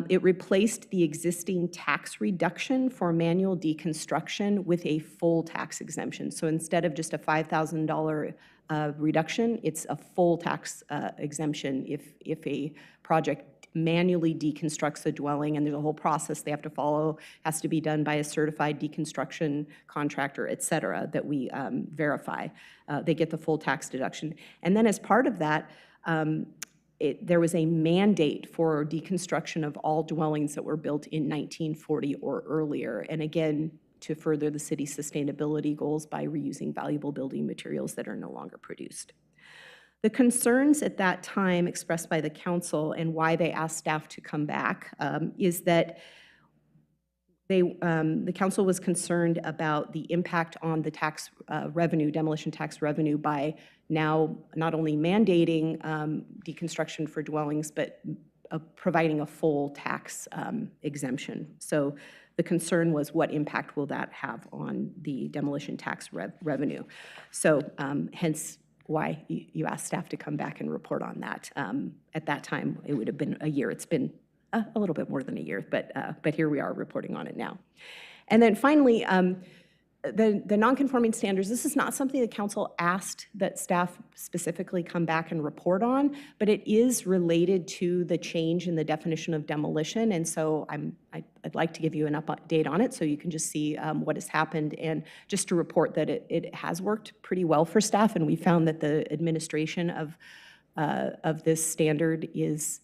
It replaced the existing tax reduction for manual deconstruction with a full tax exemption. So instead of just a $5,000 reduction, it's a full tax exemption if a project manually deconstructs a dwelling, and there's a whole process they have to follow, has to be done by a certified deconstruction contractor, et cetera, that we verify. They get the full tax deduction. And then as part of that, there was a mandate for deconstruction of all dwellings that were built in 1940 or earlier. And again, to further the city's sustainability goals by reusing valuable building materials that are no longer produced. The concerns at that time expressed by the council and why they asked staff to come back is that the council was concerned about the impact on the tax revenue, demolition tax revenue, by now not only mandating deconstruction for dwellings, but providing a full tax exemption. So the concern was, what impact will that have on the demolition tax revenue? So hence why you asked staff to come back and report on that. At that time, it would have been a year. It's been a little bit more than a year, but here we are reporting on it now. And then finally, the non-conforming standards, this is not something the council asked that staff specifically come back and report on, but it is related to the change in the definition of demolition. And so I'd like to give you an update on it so you can just see what has happened, and just to report that it has worked pretty well for staff, and we found that the administration of this standard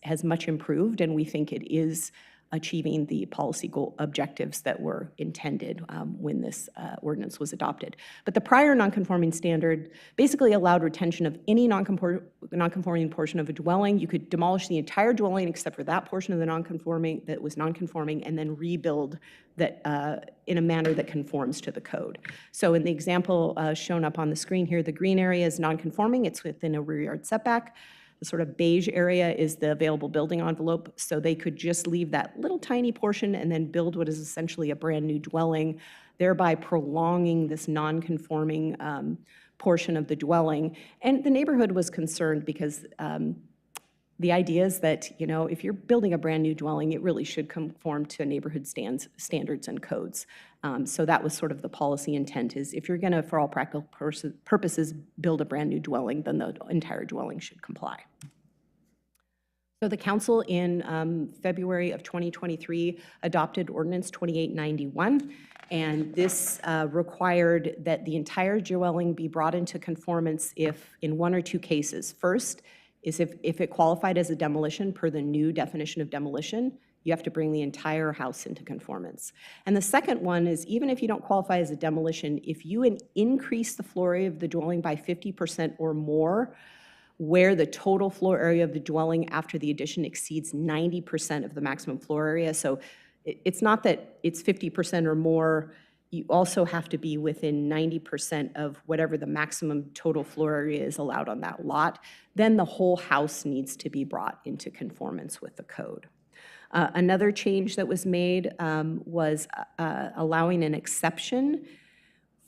has much improved, and we think it is achieving the policy goal objectives that were intended when this ordinance was adopted. But the prior nonconforming standard basically allowed retention of any nonconforming portion of a dwelling. You could demolish the entire dwelling except for that portion of the nonconforming that was nonconforming, and then rebuild that in a manner that conforms to the code. So in the example shown up on the screen here, the green area is nonconforming. It's within a rear yard setback. The sort of beige area is the available building envelope, so they could just leave that little tiny portion and then build what is essentially a brand new dwelling, thereby prolonging this non-conforming portion of the dwelling. And the neighborhood was concerned because the idea is that, you know, if you're building a brand new dwelling, it really should conform to neighborhood standards and codes. So that was sort of the policy intent, is if you're going to, for all practical purposes, build a brand new dwelling, then the entire dwelling should comply. So the council in February of 2023 adopted Ordinance 2891, and this required that the entire dwelling be brought into conformance if in one or two cases. First is if it qualified as a demolition per the new definition of demolition, you have to bring the entire house into conformance. And the second one is, even if you don't qualify as a demolition, if you increase the floor area of the dwelling by 50% or more, where the total floor area of the dwelling after the addition exceeds 90% of the maximum floor area. So it's not that it's 50% or more, you also have to be within 90% of whatever the maximum total floor area is allowed on that lot. Then the whole house needs to be brought into conformance with the code. Another change that was made was allowing an exception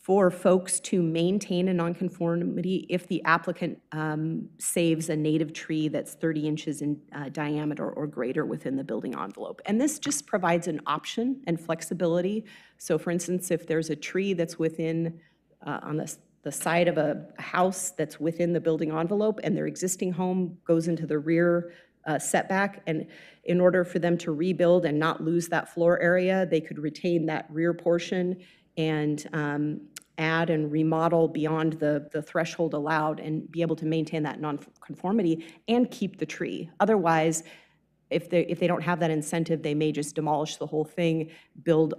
for folks to maintain a nonconformity if the applicant saves a native tree that's 30 inches in diameter or greater within the building envelope. And this just provides an option and flexibility. So for instance, if there's a tree that's within, on the side of a house that's within the building envelope and their existing home goes into the rear setback, and in order for them to rebuild and not lose that floor area, they could retain that rear portion and add and remodel beyond the threshold allowed and be able to maintain that nonconformity and keep the tree. Otherwise, if they don't have that incentive, they may just demolish the whole thing, build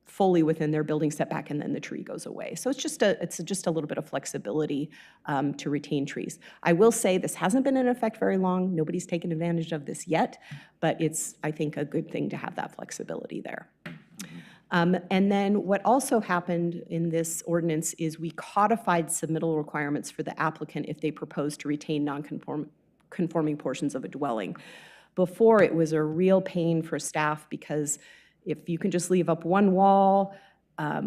fully within their building setback, and then the tree goes away. So it's just a little bit of flexibility to retain trees. I will say this hasn't been in effect very long. Nobody's taken advantage of this yet, but it's, I think, a good thing to have that flexibility there. And then what also happened in this ordinance is we codified submittal requirements for the applicant if they propose to retain non-conforming portions of a dwelling. Before, it was a real pain for staff because if you can just leave up one wall,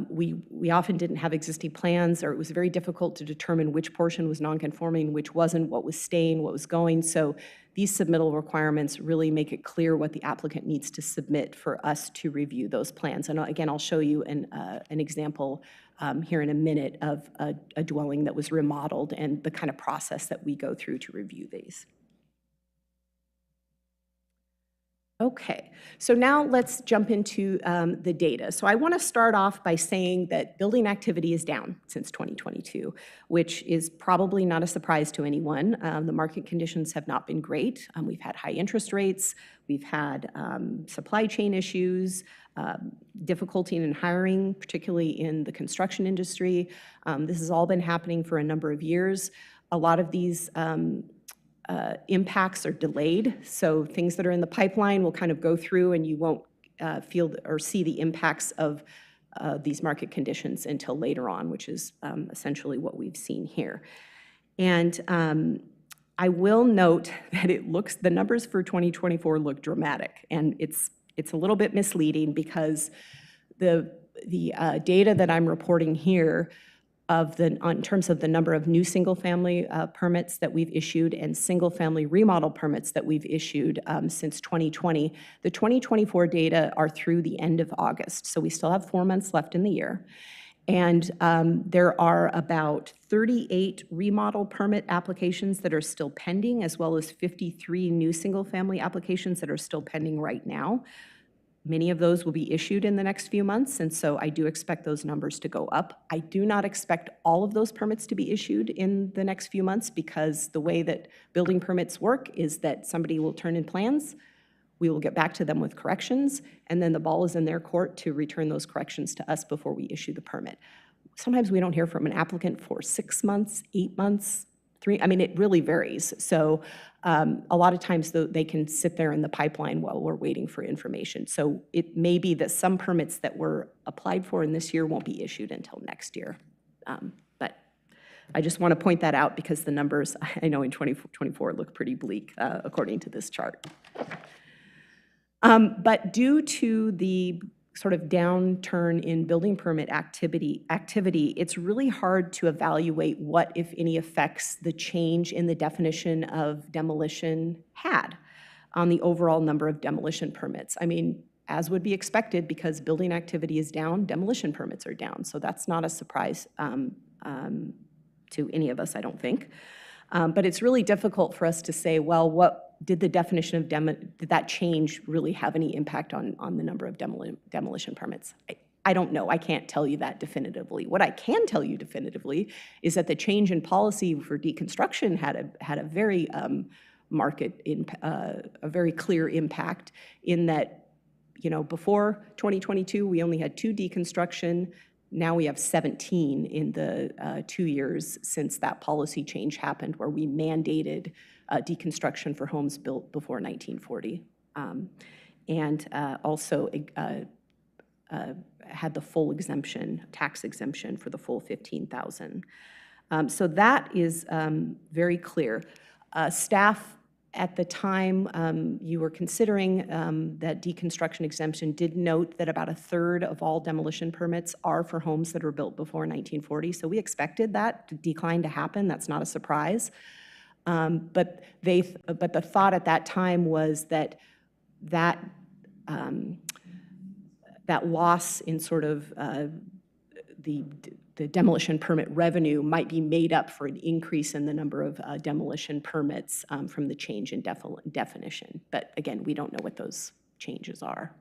we often didn't have existing plans, or it was very difficult to determine which portion was non-conforming, which wasn't, what was staying, what was going. So these submittal requirements really make it clear what the applicant needs to submit for us to review those plans. And again, I'll show you an example here in a minute of a dwelling that was remodeled and the kind of process that we go through to review these. Okay, so now let's jump into the data. So I want to start off by saying that building activity is down since 2022, which is probably not a surprise to anyone. The market conditions have not been great. We've had high interest rates, we've had supply chain issues, difficulty in hiring, particularly in the construction industry. This has all been happening for a number of years. A lot of these impacts are delayed, so things that are in the pipeline will kind of go through and you won't feel or see the impacts of these market conditions until later on, which is essentially what we've seen here. And I will note that the numbers for 2024 look dramatic, and it's a little bit misleading because the data that I'm reporting here in terms of the number of new single-family permits that we've issued and single-family remodel permits that we've issued since 2020. The 2024 data are through the end of August, so we still have 4 months left in the year. And there are about 38 remodel permit applications that are still pending, as well as 53 new single-family applications that are still pending right now. Many of those will be issued in the next few months, and so I do expect those numbers to go up. I do not expect all of those permits to be issued in the next few months because the way that building permits work is that somebody will turn in plans, we will get back to them with corrections, and then the ball is in their court to return those corrections to us before we issue the permit. Sometimes we don't hear from an applicant for 6 months, 8 months, 3, I mean, it really varies. So a lot of times they can sit there in the pipeline while we're waiting for information. So it may be that some permits that were applied for in this year won't be issued until next year. But I just want to point that out because the numbers, I know in 2024 look pretty bleak according to this chart. But due to the sort of downturn in building permit activity, it's really hard to evaluate what, if any, effects the change in the definition of demolition had on the overall number of demolition permits. I mean, as would be expected, because building activity is down, demolition permits are down. So that's not a surprise to any of us, I don't think. But it's really difficult for us to say, well, what did the definition of did that change really have any impact on the number of demolition permits? I don't know. I can't tell you that definitively. What I can tell you definitively is that the change in policy for deconstruction had a very a very clear impact in that, you know, before 2022 we only had 2 deconstruction. Now we have 17 in the 2 years since that policy change happened, where we mandated deconstruction for homes built before 1940, and also had the full exemption, tax exemption for the full 15,000. So that is very clear. Staff At the time you were considering that deconstruction exemption, did note that about a third of all demolition permits are for homes that were built before 1940. So we expected that decline to happen. That's not a surprise. But the thought at that time was that that loss in sort of the demolition permit revenue might be made up for an increase in the number of demolition permits from the change in definition. But again, we don't know what those changes are.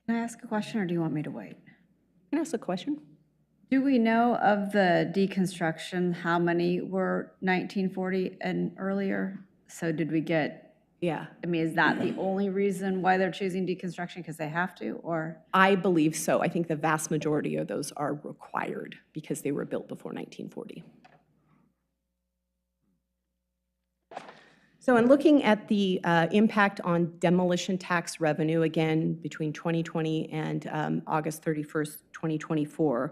Can I ask a question, or do you want me to wait? Can I ask a question? Do we know of the deconstruction, how many were 1940 and earlier? So did we get, Yeah. I mean, is that the only reason why they're choosing deconstruction, because they have to, or? I believe so. I think the vast majority of those are required because they were built before 1940. So in looking at the impact on demolition tax revenue, again, between 2020 and August 31st, 2024,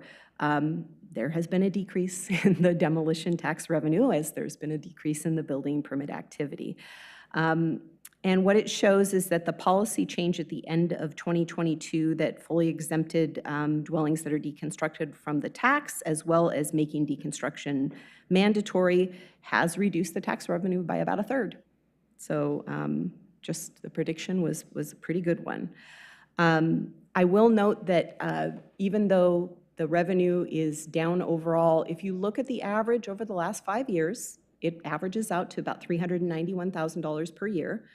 there has been a decrease in the demolition tax revenue as there's been a decrease in the building permit activity. And what it shows is that the policy change at the end of 2022 that fully exempted dwellings that are deconstructed from the tax, as well as making deconstruction mandatory, has reduced the tax revenue by about a third. So just the prediction was a pretty good one. I will note that even though the revenue is down overall, if you look at the average over the last 5 years, it averages out to about $391,000 per year.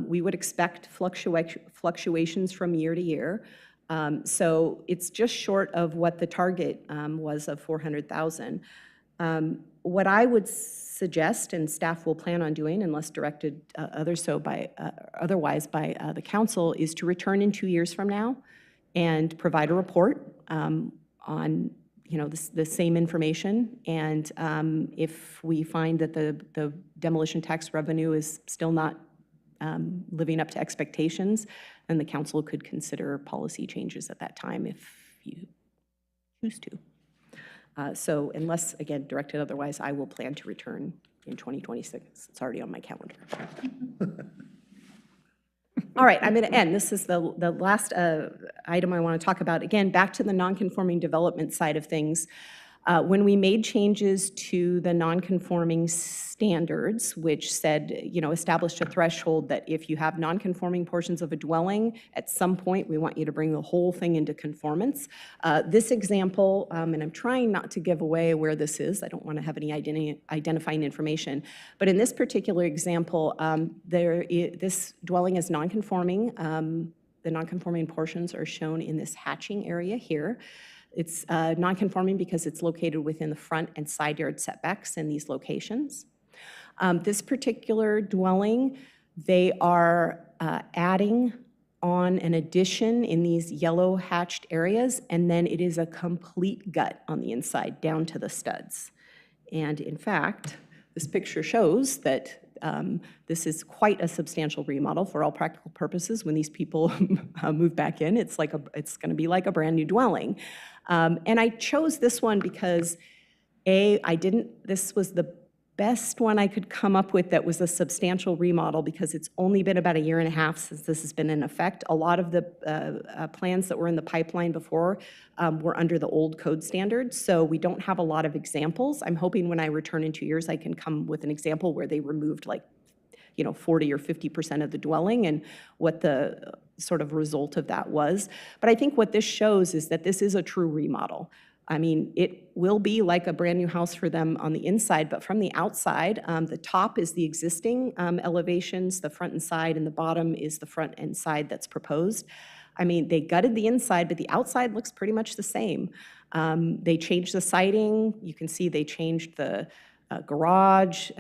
We would expect fluctuations from year to year. So it's just short of what the target was of $400,000. What I would suggest, and staff will plan on doing unless directed otherwise by the council, is to return in 2 years from now and provide a report on the same information. And if we find that the demolition tax revenue is still not living up to expectations, then the council could consider policy changes at that time if you choose to. So unless, again, directed otherwise, I will plan to return in 2026. It's already on my calendar. All right, I'm going to end. This is the last item I want to talk about. Again, back to the nonconforming development side of things. When we made changes to the nonconforming standards, which said, established a threshold that if you have nonconforming portions of a dwelling, at some point we want you to bring the whole thing into conformance. This example, and I'm trying not to give away where this is, I don't want to have any identifying information, but in this particular example, this dwelling is nonconforming. The nonconforming portions are shown in this hatching area here. It's nonconforming because it's located within the front and side yard setbacks in these locations. This particular dwelling, they are adding on an addition in these yellow hatched areas, and then it is a complete gut on the inside down to the studs. And in fact, this picture shows that this is quite a substantial remodel for all practical purposes. When these people move back in, it's going to be like a brand new dwelling. And I chose this one because this was the best one I could come up with that was a substantial remodel because it's only been about 1.5 years since this has been in effect. A lot of the plans that were in the pipeline before were under the old code standards, so we don't have a lot of examples. I'm hoping when I return in 2 years, I can come with an example where they removed 40 or 50% of the dwelling and what the sort of result of that was. But I think what this shows is that this is a true remodel. I mean, it will be like a brand new house for them on the inside, but from the outside, the top is the existing elevations, the front and side, and the bottom is the front and side that's proposed. I mean, they gutted the inside, but the outside looks pretty much the same. They changed the siding. You can see they changed the garage.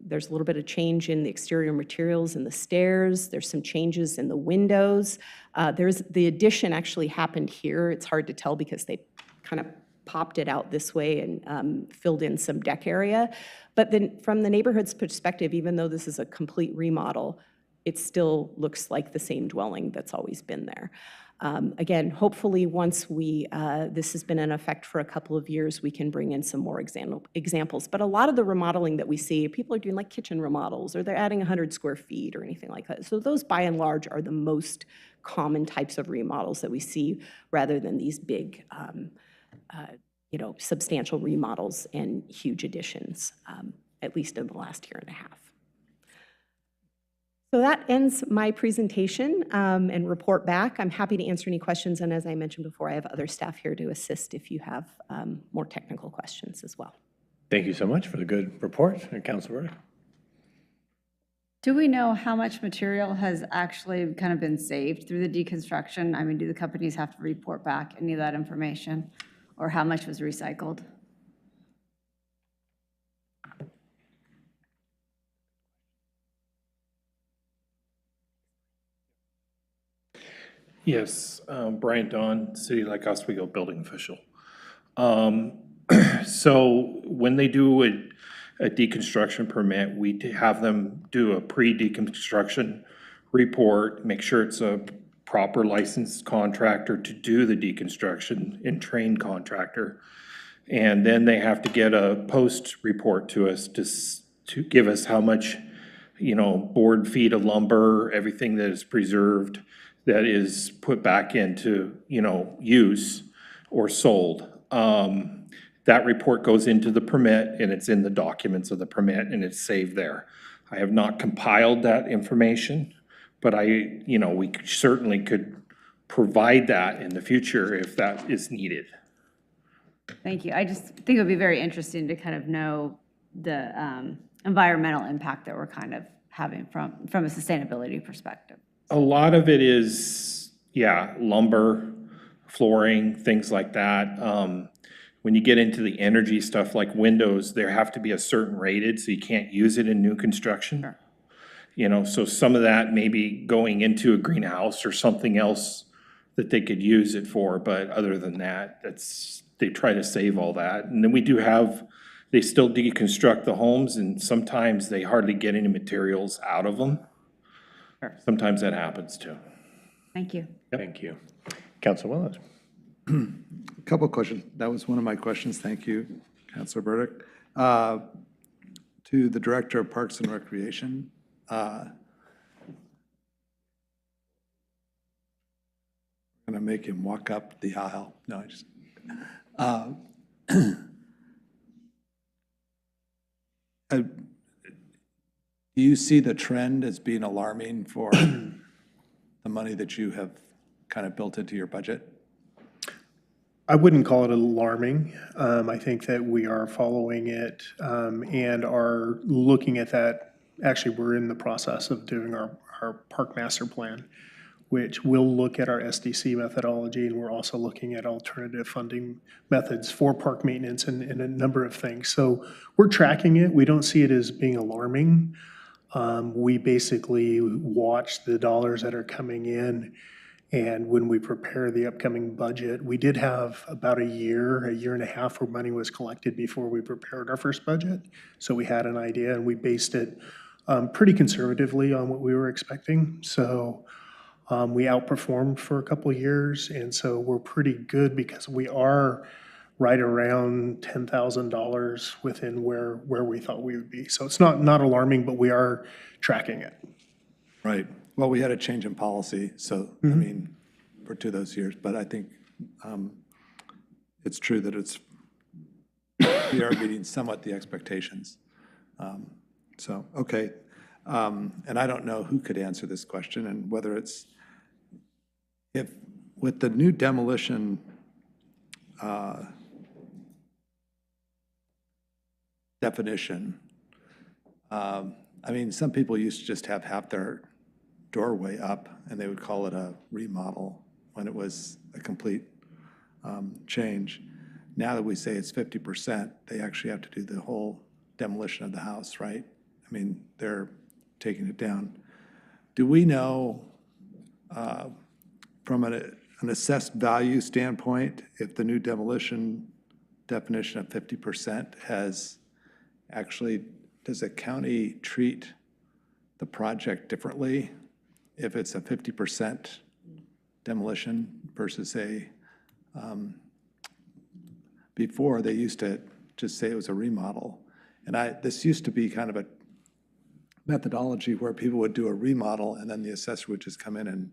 There's a little bit of change in the exterior materials and the stairs. There's some changes in the windows. The addition actually happened here. It's hard to tell because they kind of popped it out this way and filled in some deck area. But then from the neighborhood's perspective, even though this is a complete remodel, it still looks like the same dwelling that's always been there. Again, hopefully, once this has been in effect for a couple of years, we can bring in some more examples. But a lot of the remodeling that we see, people are doing like kitchen remodels, or they're adding 100 square feet or anything like that. So those, by and large, are the most common types of remodels that we see, rather than these big, substantial remodels and huge additions, at least in the last year and a half. So that ends my presentation and report back. I'm happy to answer any questions, and as I mentioned before, I have other staff here to assist if you have more technical questions as well. Thank you so much for the good report, Councilor Burdick. Do we know how much material has actually kind of been saved through the deconstruction? I mean, do the companies have to report back any of that information, or how much was recycled? Yes, Brian Don, City of Lake Oswego building official. So when they do a deconstruction permit, we have them do a pre-deconstruction report, make sure it's a proper licensed contractor to do the deconstruction and trained contractor. And then they have to get a post report to us to give us how much, board feet of lumber, everything that is preserved, that is put back into, use or sold. That report goes into the permit, and it's in the documents of the permit, and it's saved there. I have not compiled that information, but we certainly could provide that in the future if that is needed. Thank you. I just think it would be very interesting to kind of know the environmental impact that we're kind of having from a sustainability perspective. A lot of it is, lumber, flooring, things like that. When you get into the energy stuff like windows, there have to be a certain rated, so you can't use it in new construction. Sure. So some of that may be going into a greenhouse or something else that they could use it for, but other than that, they try to save all that. And then they still deconstruct the homes, and sometimes they hardly get any materials out of them. Sure. Sometimes that happens too. Thank you. Yep. Thank you. Councilor Willis. A couple of questions. That was one of my questions. Thank you, Councilor Burdick. To the Director of Parks and Recreation, I'm going to make him walk up the aisle. No, I just... do you see the trend as being alarming for the money that you have kind of built into your budget? I wouldn't call it alarming. I think that we are following it and are looking at that. Actually, we're in the process of doing our park master plan, which will look at our SDC methodology, and we're also looking at alternative funding methods for park maintenance and a number of things. So we're tracking it. We don't see it as being alarming. We basically watch the dollars that are coming in, and when we prepare the upcoming budget, we did have about a year and a half where money was collected before we prepared our first budget. So we had an idea, and we based it pretty conservatively on what we were expecting. So we outperformed for a couple of years, and so we're pretty good because we are right around $10,000 within where we thought we would be. So it's not alarming, but we are tracking it. Right. Well, we had a change in policy, so, I mean, for 2 of those years, but I think it's true that we are meeting somewhat the expectations. So, okay. And I don't know who could answer this question and whether it's, if with the new demolition definition, I mean, some people used to just have half their doorway up and they would call it a remodel when it was a complete change. Now that we say it's 50%, they actually have to do the whole demolition of the house, right? I mean, they're taking it down. Do we know from an assessed value standpoint if the new demolition definition of 50% has actually, does the county treat the project differently if it's a 50% demolition versus before they used to just say it was a remodel. And this used to be kind of a methodology where people would do a remodel and then the assessor would just come in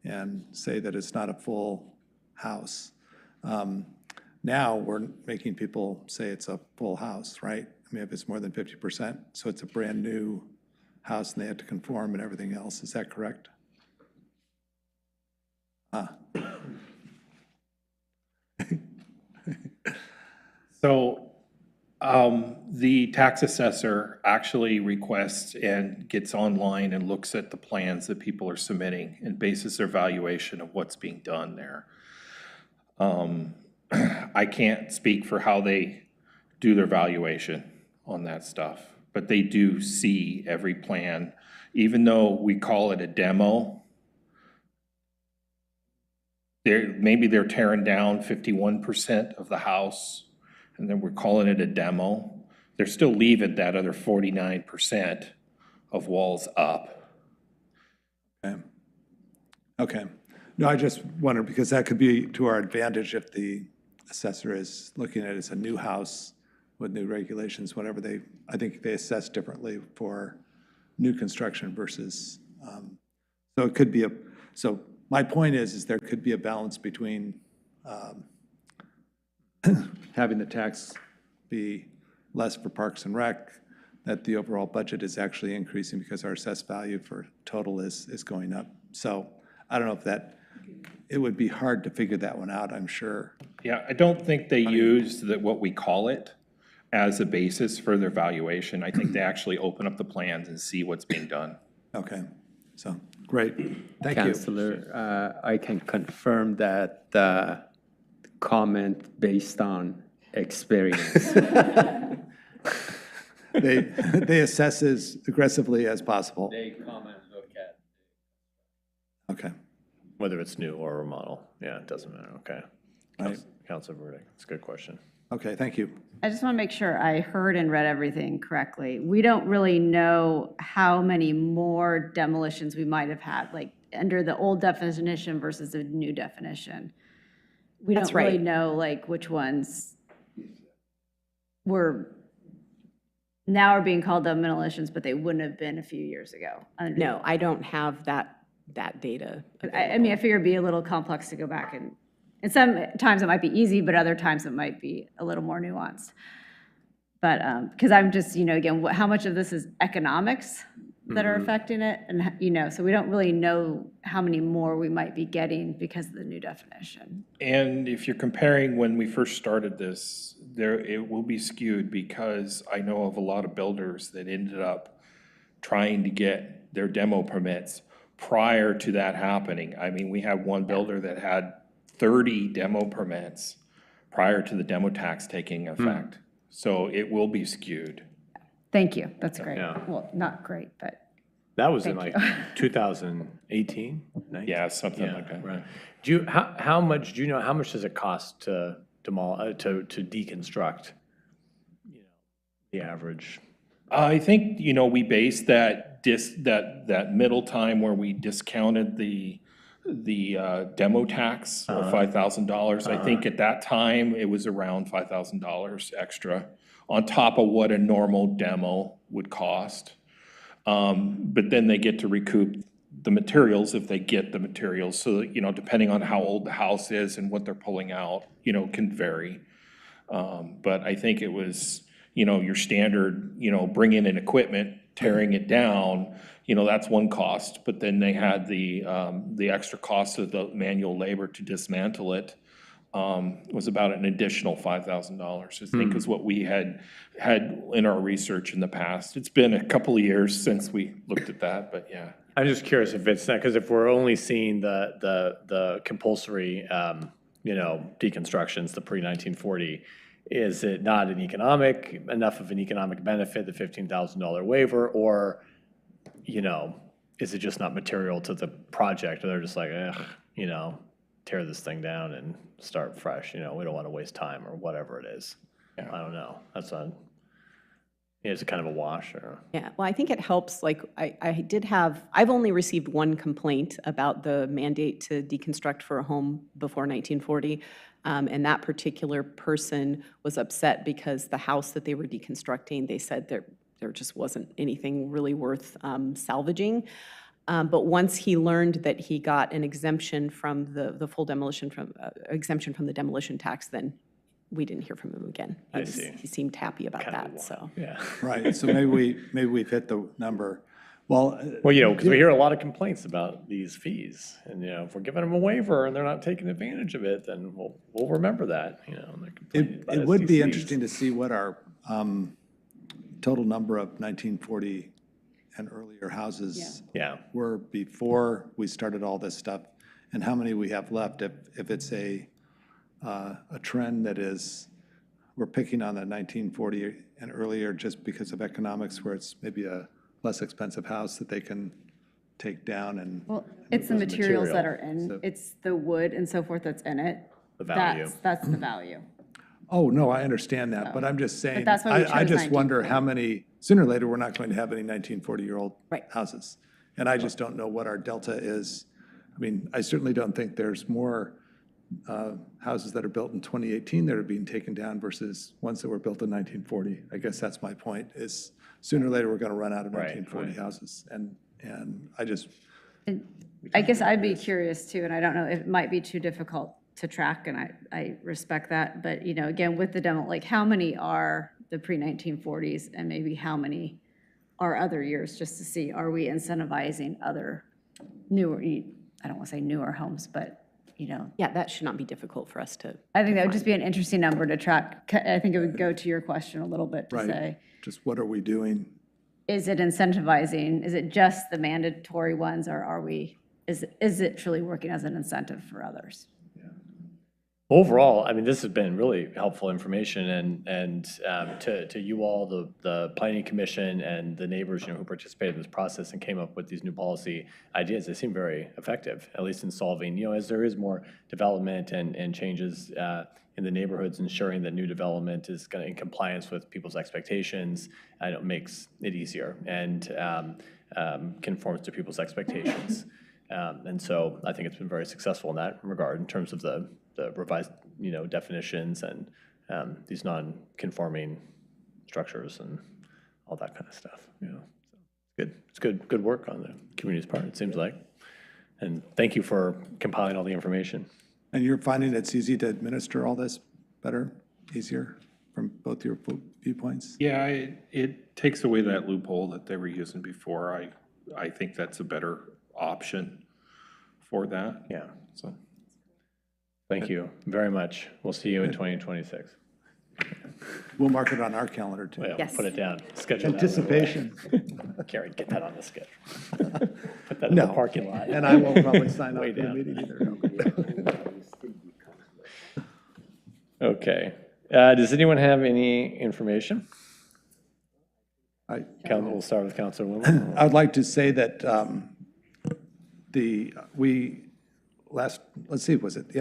and say that it's not a full house. Now we're making people say it's a full house, right? I mean, if it's more than 50%, so it's a brand new house and they have to conform and everything else. Is that correct? So the tax assessor actually requests and gets online and looks at the plans that people are submitting and bases their valuation of what's being done there. I can't speak for how they do their valuation on that stuff, but they do see every plan, even though we call it a demo. Maybe they're tearing down 51% of the house, and then we're calling it a demo. They're still leaving that other 49% of walls up. Okay. No, I just wondered, because that could be to our advantage if the assessor is looking at it as a new house with new regulations, whatever I think they assess differently for new construction versus, so it could be so my point is there could be a balance between having the tax be less for Parks and Rec, that the overall budget is actually increasing because our assessed value for total is going up. So I don't know if it would be hard to figure that one out, I'm sure. Yeah, I don't think they use what we call it as a basis for their valuation. I think they actually open up the plans and see what's being done. Okay, so great, thank you. Counselor, I can confirm that the comment based on experience. They assess as aggressively as possible. They come and look at. Okay. Whether it's new or remodel, yeah, it doesn't matter, okay. Right. Councilor Burdick, it's a good question. Okay, thank you. I just want to make sure I heard and read everything correctly. We don't really know how many more demolitions we might have had, like under the old definition versus the new definition. We That's don't really right. know like which ones were now are being called demolitions, but they wouldn't have been a few years ago. No, I don't have that data. I mean, I figure it'd be a little complex to go back and sometimes it might be easy, but other times it might be a little more nuanced. But, because I'm just, again, how much of this is economics that are affecting it? And, so we don't really know how many more we might be getting because of the new definition. And if you're comparing when we first started this, it will be skewed because I know of a lot of builders that ended up trying to get their demo permits prior to that happening. I mean, we have one builder that had 30 demo permits prior to the demo tax taking effect. So it will be skewed. Thank you. That's great. Yeah. Well, not great, but. That was in Thank like you. 2018, 19? Yeah, something like that. Right. Do you how much does it cost to deconstruct? The average. I think we based that middle time where we discounted the demo tax of $5,000. I think at that time it was around $5,000 extra on top of what a normal demo would cost. But then they get to recoup the materials if they get the materials. So, depending on how old the house is and what they're pulling out, can vary. But I think it was, your standard, bringing in equipment, tearing it down, that's one cost. But then they had the extra cost of the manual labor to dismantle it. Was about an additional $5,000, I think is what we had in our research in the past. It's been a couple of years since we looked at that, but yeah. I'm just curious if it's not, because if we're only seeing the compulsory, deconstructions, the pre-1940, is it not enough of an economic benefit, the $15,000 waiver, or, is it just not material to the project, or they're just like, tear this thing down and start fresh, we don't want to waste time or whatever it is. Yeah. I don't know. Is it kind of a wash or? Yeah, well, I think it helps, like, I've only received one complaint about the mandate to deconstruct for a home before 1940. And that particular person was upset because the house that they were deconstructing, they said there just wasn't anything really worth salvaging. But once he learned that he got an exemption from the full demolition, exemption from the demolition tax, then we didn't hear from him again. I see. He seemed happy about that, so. Yeah. Right, so maybe we've hit the number. Well, you know, because we hear a lot of complaints about these fees, and, you know, if we're giving them a waiver and they're not taking advantage of it, then we'll remember that, you know. It would be interesting to see what our total number of 1940 and earlier houses were before we started all this stuff, and how many we have left. If it's a trend that is, we're picking on the 1940 and earlier just because of economics, where it's maybe a less expensive house that they can take down and. Well, it's the materials that are in, it's the wood and so forth that's in it. The value. That's the value. Oh, no, I understand that, but I'm just saying, that's why we I chose just wonder 1940. how many, sooner or later, we're not going to have any 1940-year-old houses. And I just don't know what our delta is. I mean, I certainly don't think there's more houses that are built in 2018 that are being taken down versus ones that were built in 1940. I guess that's my point, is sooner or later, we're going to run out of 1940 houses. And I just. I guess I'd be curious too, and I don't know, it might be too difficult to track, and I respect that, but, you know, again, with the demo, like, how many are the pre-1940s, and maybe how many are other years, just to see, are we incentivizing other newer, I don't want to say newer homes, but, you know. Yeah, that should not be difficult for us to. I think that would just be an interesting number to track. I think it would go to your question a little bit to say, Just what are we doing? is it incentivizing, is it just the mandatory ones, or is it truly working as an incentive for others? Overall, I mean, this has been really helpful information, and to you all, the planning commission and the neighbors, you know, who participated in this process and came up with these new policy ideas. They seem very effective, at least in solving, you know, as there is more development and changes in the neighborhoods, ensuring that new development is in compliance with people's expectations, and it makes it easier and conforms to people's expectations. And so I think it's been very successful in that regard, in terms of the revised, you know, definitions and these non-conforming structures and all that kind of stuff. You know, so it's good work on the community's part, it seems like. And thank you for compiling all the information. And you're finding it's easy to administer all this better, easier, from both your viewpoints? Yeah, it takes away that loophole that they were using before. I think that's a better option for that. Yeah. So. Thank you very much. We'll see you in 2026. We'll mark it on our calendar, too. Well, yeah, Put it down. Schedule Anticipation. That. Carrie, get that on the schedule. Put that in the parking lot. And I won't probably sign up Way for the down. meeting either. Okay. Does anyone have any information? We'll start with Councilor Wimmer. I would like to say that it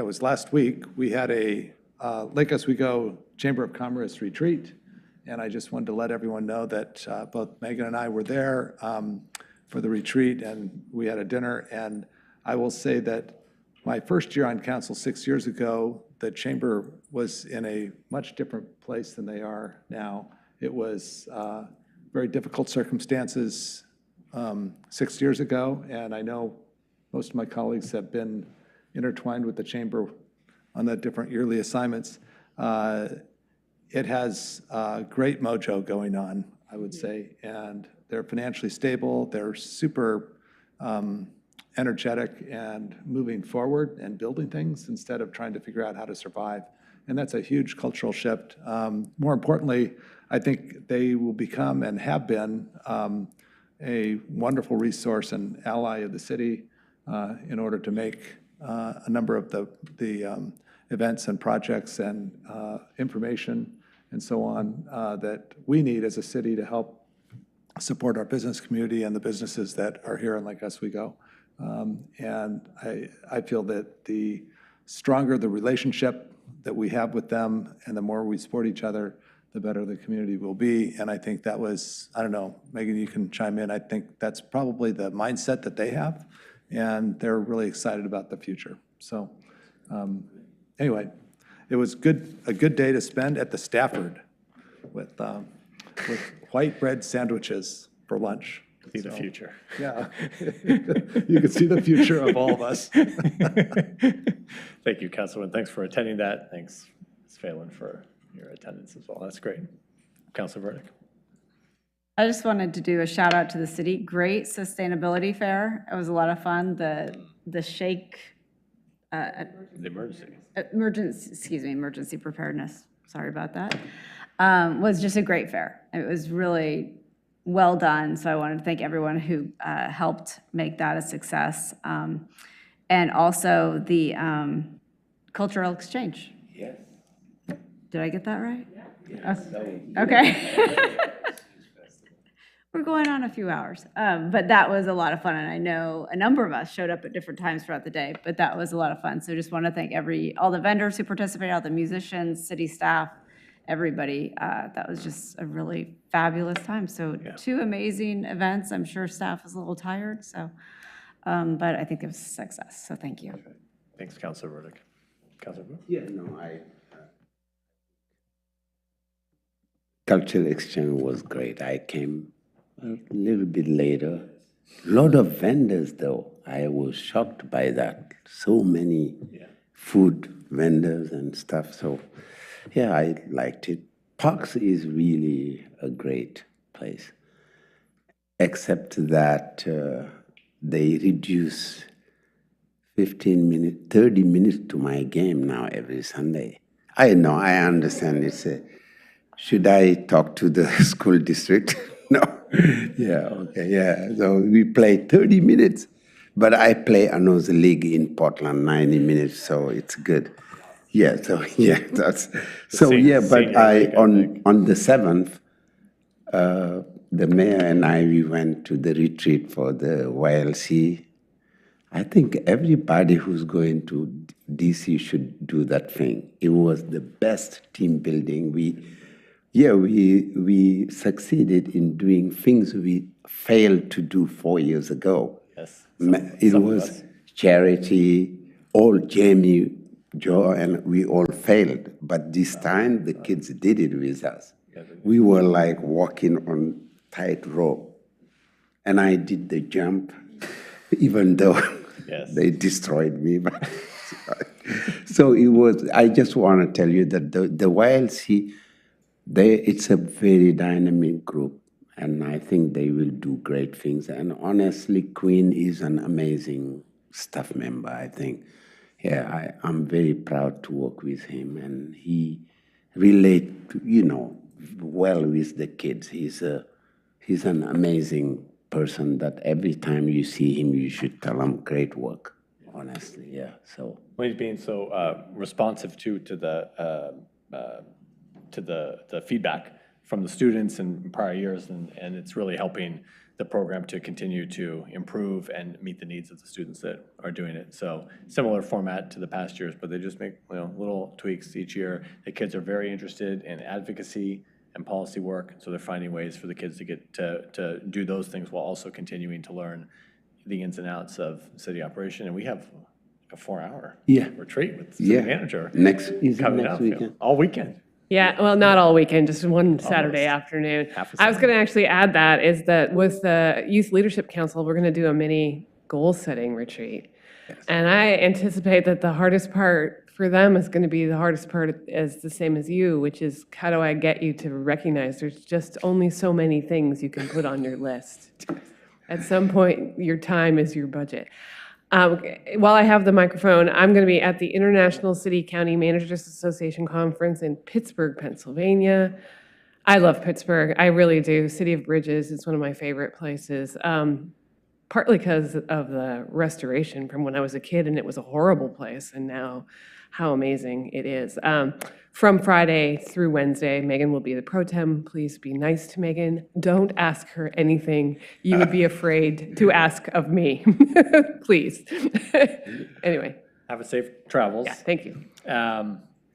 was last week, we had a Lake Oswego Chamber of Commerce retreat, and I just wanted to let everyone know that both Megan and I were there for the retreat, and we had a dinner, and I will say that my first year on council 6 years ago, the chamber was in a much different place than they are now. It was very difficult circumstances 6 years ago, and I know most of my colleagues have been intertwined with the chamber on the different yearly assignments. It has great mojo going on, I would say, and they're financially stable. They're super energetic and moving forward and building things instead of trying to figure out how to survive. And that's a huge cultural shift. More importantly, I think they will become and have been a wonderful resource and ally of the city in order to make a number of the events and projects and information and so on that we need as a city to help support our business community and the businesses that are here in Lake Oswego. And I feel that the stronger the relationship that we have with them and the more we support each other, the better the community will be. And I think that was, I don't know, Megan, you can chime in. I think that's probably the mindset that they have, and they're really excited about the future. So anyway, it was a good day to spend at the Stafford with white bread sandwiches for lunch. See the future. Yeah. You can see the future of all of us. Thank you, Councilman. Thanks for attending that. Thanks, Ms. Phelan, for your attendance as well. That's great. Councilor Burdick. I just wanted to do a shout out to the city. Great sustainability fair. It was a lot of fun. The shake. The emergency preparedness. Sorry about that. Was just a great fair. It was really well done. So I wanted to thank everyone who helped make that a success. And also the cultural exchange. Yes. Did I get that right? Yes. Okay. We're going on a few hours, but that was a lot of fun, and I know a number of us showed up at different times throughout the day, but that was a lot of fun. So just want to thank all the vendors who participated, all the musicians, city staff, everybody. That was just a really fabulous time. So two amazing events. I'm sure staff was a little tired, so, but I think it was a success, so thank you. Okay. Thanks, Councilor Burdick. Councilor Burdick? Yeah, no, cultural exchange was great. I came a little bit later. A lot of vendors, though. I was shocked by that. So many food vendors and stuff. So, yeah, I liked it. Parks is really a great place, except that they reduce 15 minutes, 30 minutes to my game now every Sunday. I know, I understand. Should I talk to the school district? No. Yeah, okay, yeah. So we play 30 minutes, but I play another league in Portland, 90 minutes, so it's good. Yeah, so yeah, that's, so yeah, but on the 7th, the mayor and I, we went to the retreat for the YLC. I think everybody who's going to DC should do that thing. It was the best team building. We succeeded in doing things we failed to do 4 years ago. Yes. It was charity, all Jamie, Joe, and we all failed. But this time, the kids did it with us. We were like walking on tightrope. And I did the jump, even though they destroyed me. But so it was, I just want to tell you that the YLC, it's a very dynamic group, and I think they will do great things. And honestly, Quinn is an amazing staff member, I think. Yeah, I'm very proud to work with him, and he relates, well with the kids. He's an amazing person that every time you see him, you should tell him great work, honestly, yeah. So Well, he's being so responsive to the feedback from the students in prior years, and it's really helping the program to continue to improve and meet the needs of the students that are doing it. So similar format to the past years, but they just make little tweaks each year. The kids are very interested in advocacy and policy work, so they're finding ways for the kids to get to do those things while also continuing to learn the ins and outs of city operation. And we have a 4-hour retreat with the city manager coming up all weekend. Yeah, well, not all weekend, just one Saturday afternoon. I was going to actually add that is that with the Youth Leadership Council, we're going to do a mini goal-setting retreat. And I anticipate that the hardest part for them is going to be the hardest part is the same as you, which is how do I get you to recognize there's just only so many things you can put on your list. At some point, your time is your budget. While I have the microphone, I'm going to be at the International City County Managers Association Conference in Pittsburgh, Pennsylvania. I love Pittsburgh. I really do. City of Bridges is one of my favorite places, partly because of the restoration from when I was a kid, and it was a horrible place, and now how amazing it is. From Friday through Wednesday, Megan will be the pro tem. Please be nice to Megan. Don't ask her anything you would be afraid to ask of me. Please. Anyway. Have a safe travels. Yeah, thank you.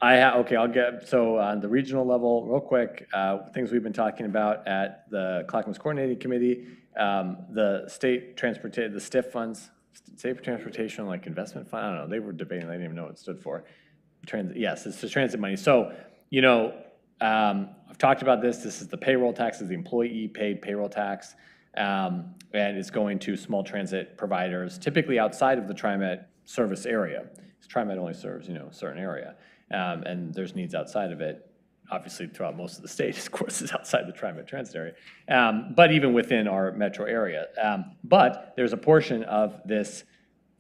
Okay, I'll get, so on the regional level, real quick, things we've been talking about at the Clackamas Coordinating Committee, the state transportation, the STIF funds, State Transportation like Investment Fund, I don't know, they were debating, they didn't even know what it stood for. Transit, yes, it's the transit money. So, you know, I've talked about this is the payroll tax, is the employee paid payroll tax, and it's going to small transit providers, typically outside of the TriMet service area. TriMet only serves, you know, a certain area. And there's needs outside of it, obviously throughout most of the state, of course, is outside the TriMet transit area, but even within our metro area. But there's a portion of this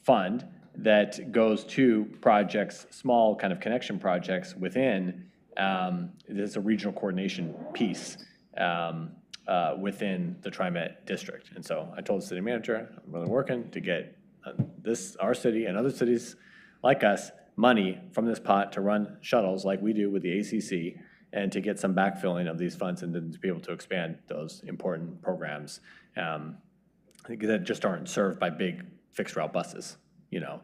fund that goes to projects, small kind of connection projects within, there's a regional coordination piece within the TriMet district. And so I told the city manager, I'm really working to get our city and other cities like us money from this pot to run shuttles like we do with the ACC and to get some backfilling of these funds and then to be able to expand those important programs that just aren't served by big fixed route buses, you know.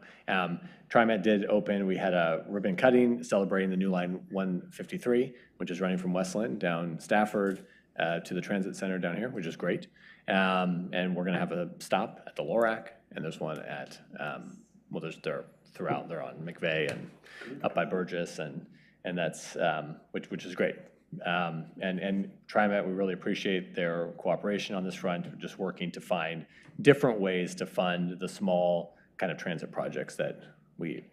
TriMet did open, we had a ribbon cutting celebrating the new line 153, which is running from Westland down Stafford to the transit center down here, which is great. And we're gonna have a stop at the Lorac, and there's one at, well, they're throughout, they're on McVey and up by Burgess, and that's, which is great. And TriMet, we really appreciate their cooperation on this front, just working to find different ways to fund the small kind of transit projects that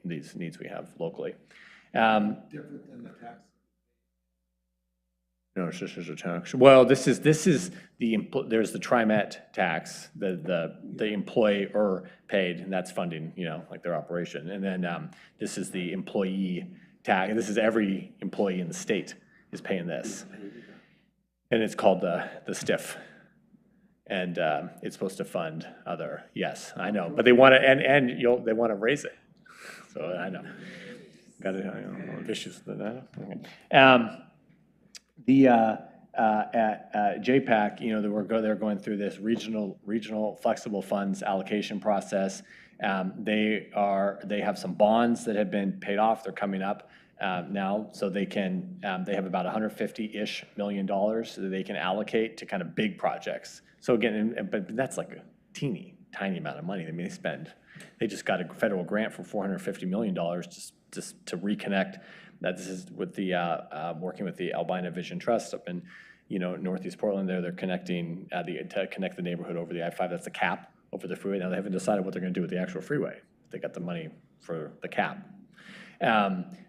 these needs we have locally. Different than the tax? No, it's just a tax. Well, this is there's the TriMet tax, the employer paid, and that's funding, you know, like their operation. And then this is the employee tax. This is every employee in the state is paying this, and it's called the STIF. And it's supposed to fund other. Yes, I know, but they want to and they want to raise it. So I know. Got to have issues with that. Okay. At JPAC, you know, they're going through this regional flexible funds allocation process. They have some bonds that have been paid off. They're coming up now, so they have about $150-ish million that they can allocate to kind of big projects. So again, but that's like a tiny amount of money. I mean, they just got a federal grant for $450 million just to reconnect. This is with the working with the Albina Vision Trust up in, you know, Northeast Portland. They're connecting to connect the neighborhood over the I-5. That's the cap over the freeway. Now they haven't decided what they're going to do with the actual freeway. They got the money for the cap.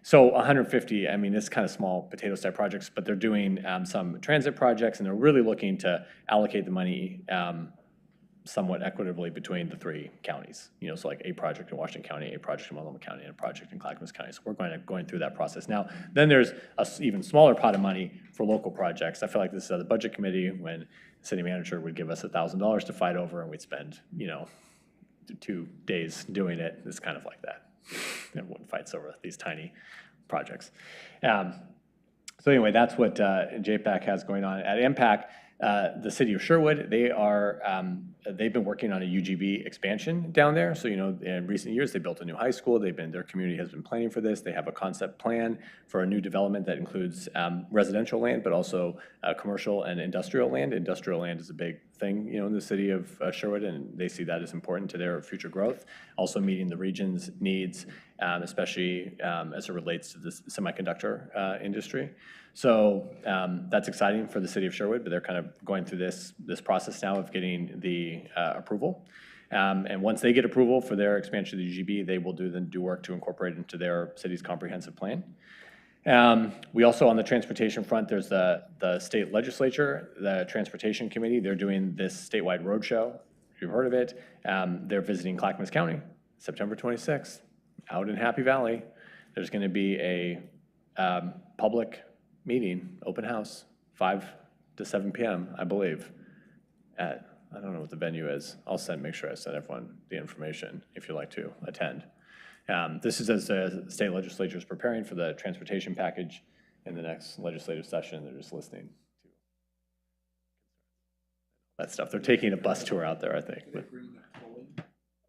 So 150. I mean, it's kind of small potatoes type projects, but they're doing some transit projects, and they're really looking to allocate the money somewhat equitably between the three counties. You know, so like a project in Washington County, a project in Multnomah County, and a project in Clackamas County. So we're going through that process. Now, then there's a even smaller pot of money for local projects. I feel like this is the budget committee when the city manager would give us $1,000 to fight over, and we'd spend, you know, 2 days doing it. It's kind of like that. Everyone fights over these tiny projects. So anyway, that's what JPAC has going on. At Impact, the city of Sherwood, they've been working on a UGB expansion down there. So, you know, in recent years, they built a new high school. Their community has been planning for this. They have a concept plan for a new development that includes residential land, but also commercial and industrial land. Industrial land is a big thing, you know, in the city of Sherwood, and they see that as important to their future growth. Also meeting the region's needs, especially as it relates to the semiconductor industry. So that's exciting for the city of Sherwood, but they're kind of going through this process now of getting the approval. And once they get approval for their expansion of the UGB, they will do work to incorporate it into their city's comprehensive plan. We also, on the transportation front, there's the state legislature, the transportation committee. They're doing this statewide roadshow. If you've heard of it, they're visiting Clackamas County, September 26th, out in Happy Valley. There's going to be a public meeting, open house, 5 to 7 p.m., I believe, I don't know what the venue is. I'll make sure I send everyone the information if you'd like to attend. This is as the state legislature is preparing for the transportation package in the next legislative session. They're just listening to that stuff. They're taking a bus tour out there, I think. But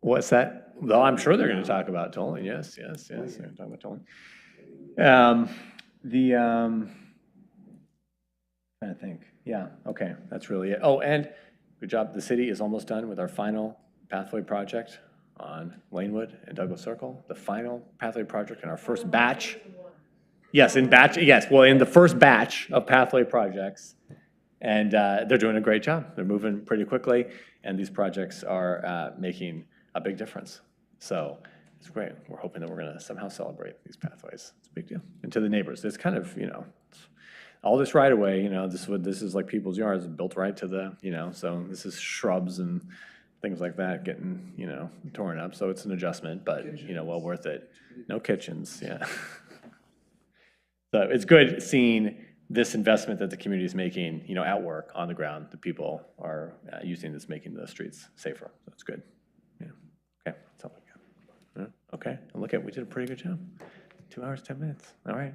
what's that? Well, I'm sure they're going to talk about tolling. Yes, they're going to talk about tolling. Trying to think. Yeah, okay, that's really it. Oh, and good job. The city is almost done with our final pathway project on Lanewood and Douglas Circle. The final pathway project in our first batch. Yes, in the first batch of pathway projects. And they're doing a great job. They're moving pretty quickly, and these projects are making a big difference. So it's great. We're hoping that we're going to somehow celebrate these pathways. It's a big deal. And to the neighbors, it's kind of, all this right away, this is like people's yards built right to the, so this is shrubs and things like that getting, torn up. So it's an adjustment, but, well worth it. No kitchens, yeah. So it's good seeing this investment that the community is making, at work, on the ground. The people are using this, making the streets safer. That's good. Yeah. Okay, that's all we got. Yeah. Okay, and look we did a pretty good job. 2 hours, 10 minutes. All right,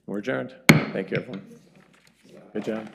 we're adjourned. Thank you, everyone. Good job.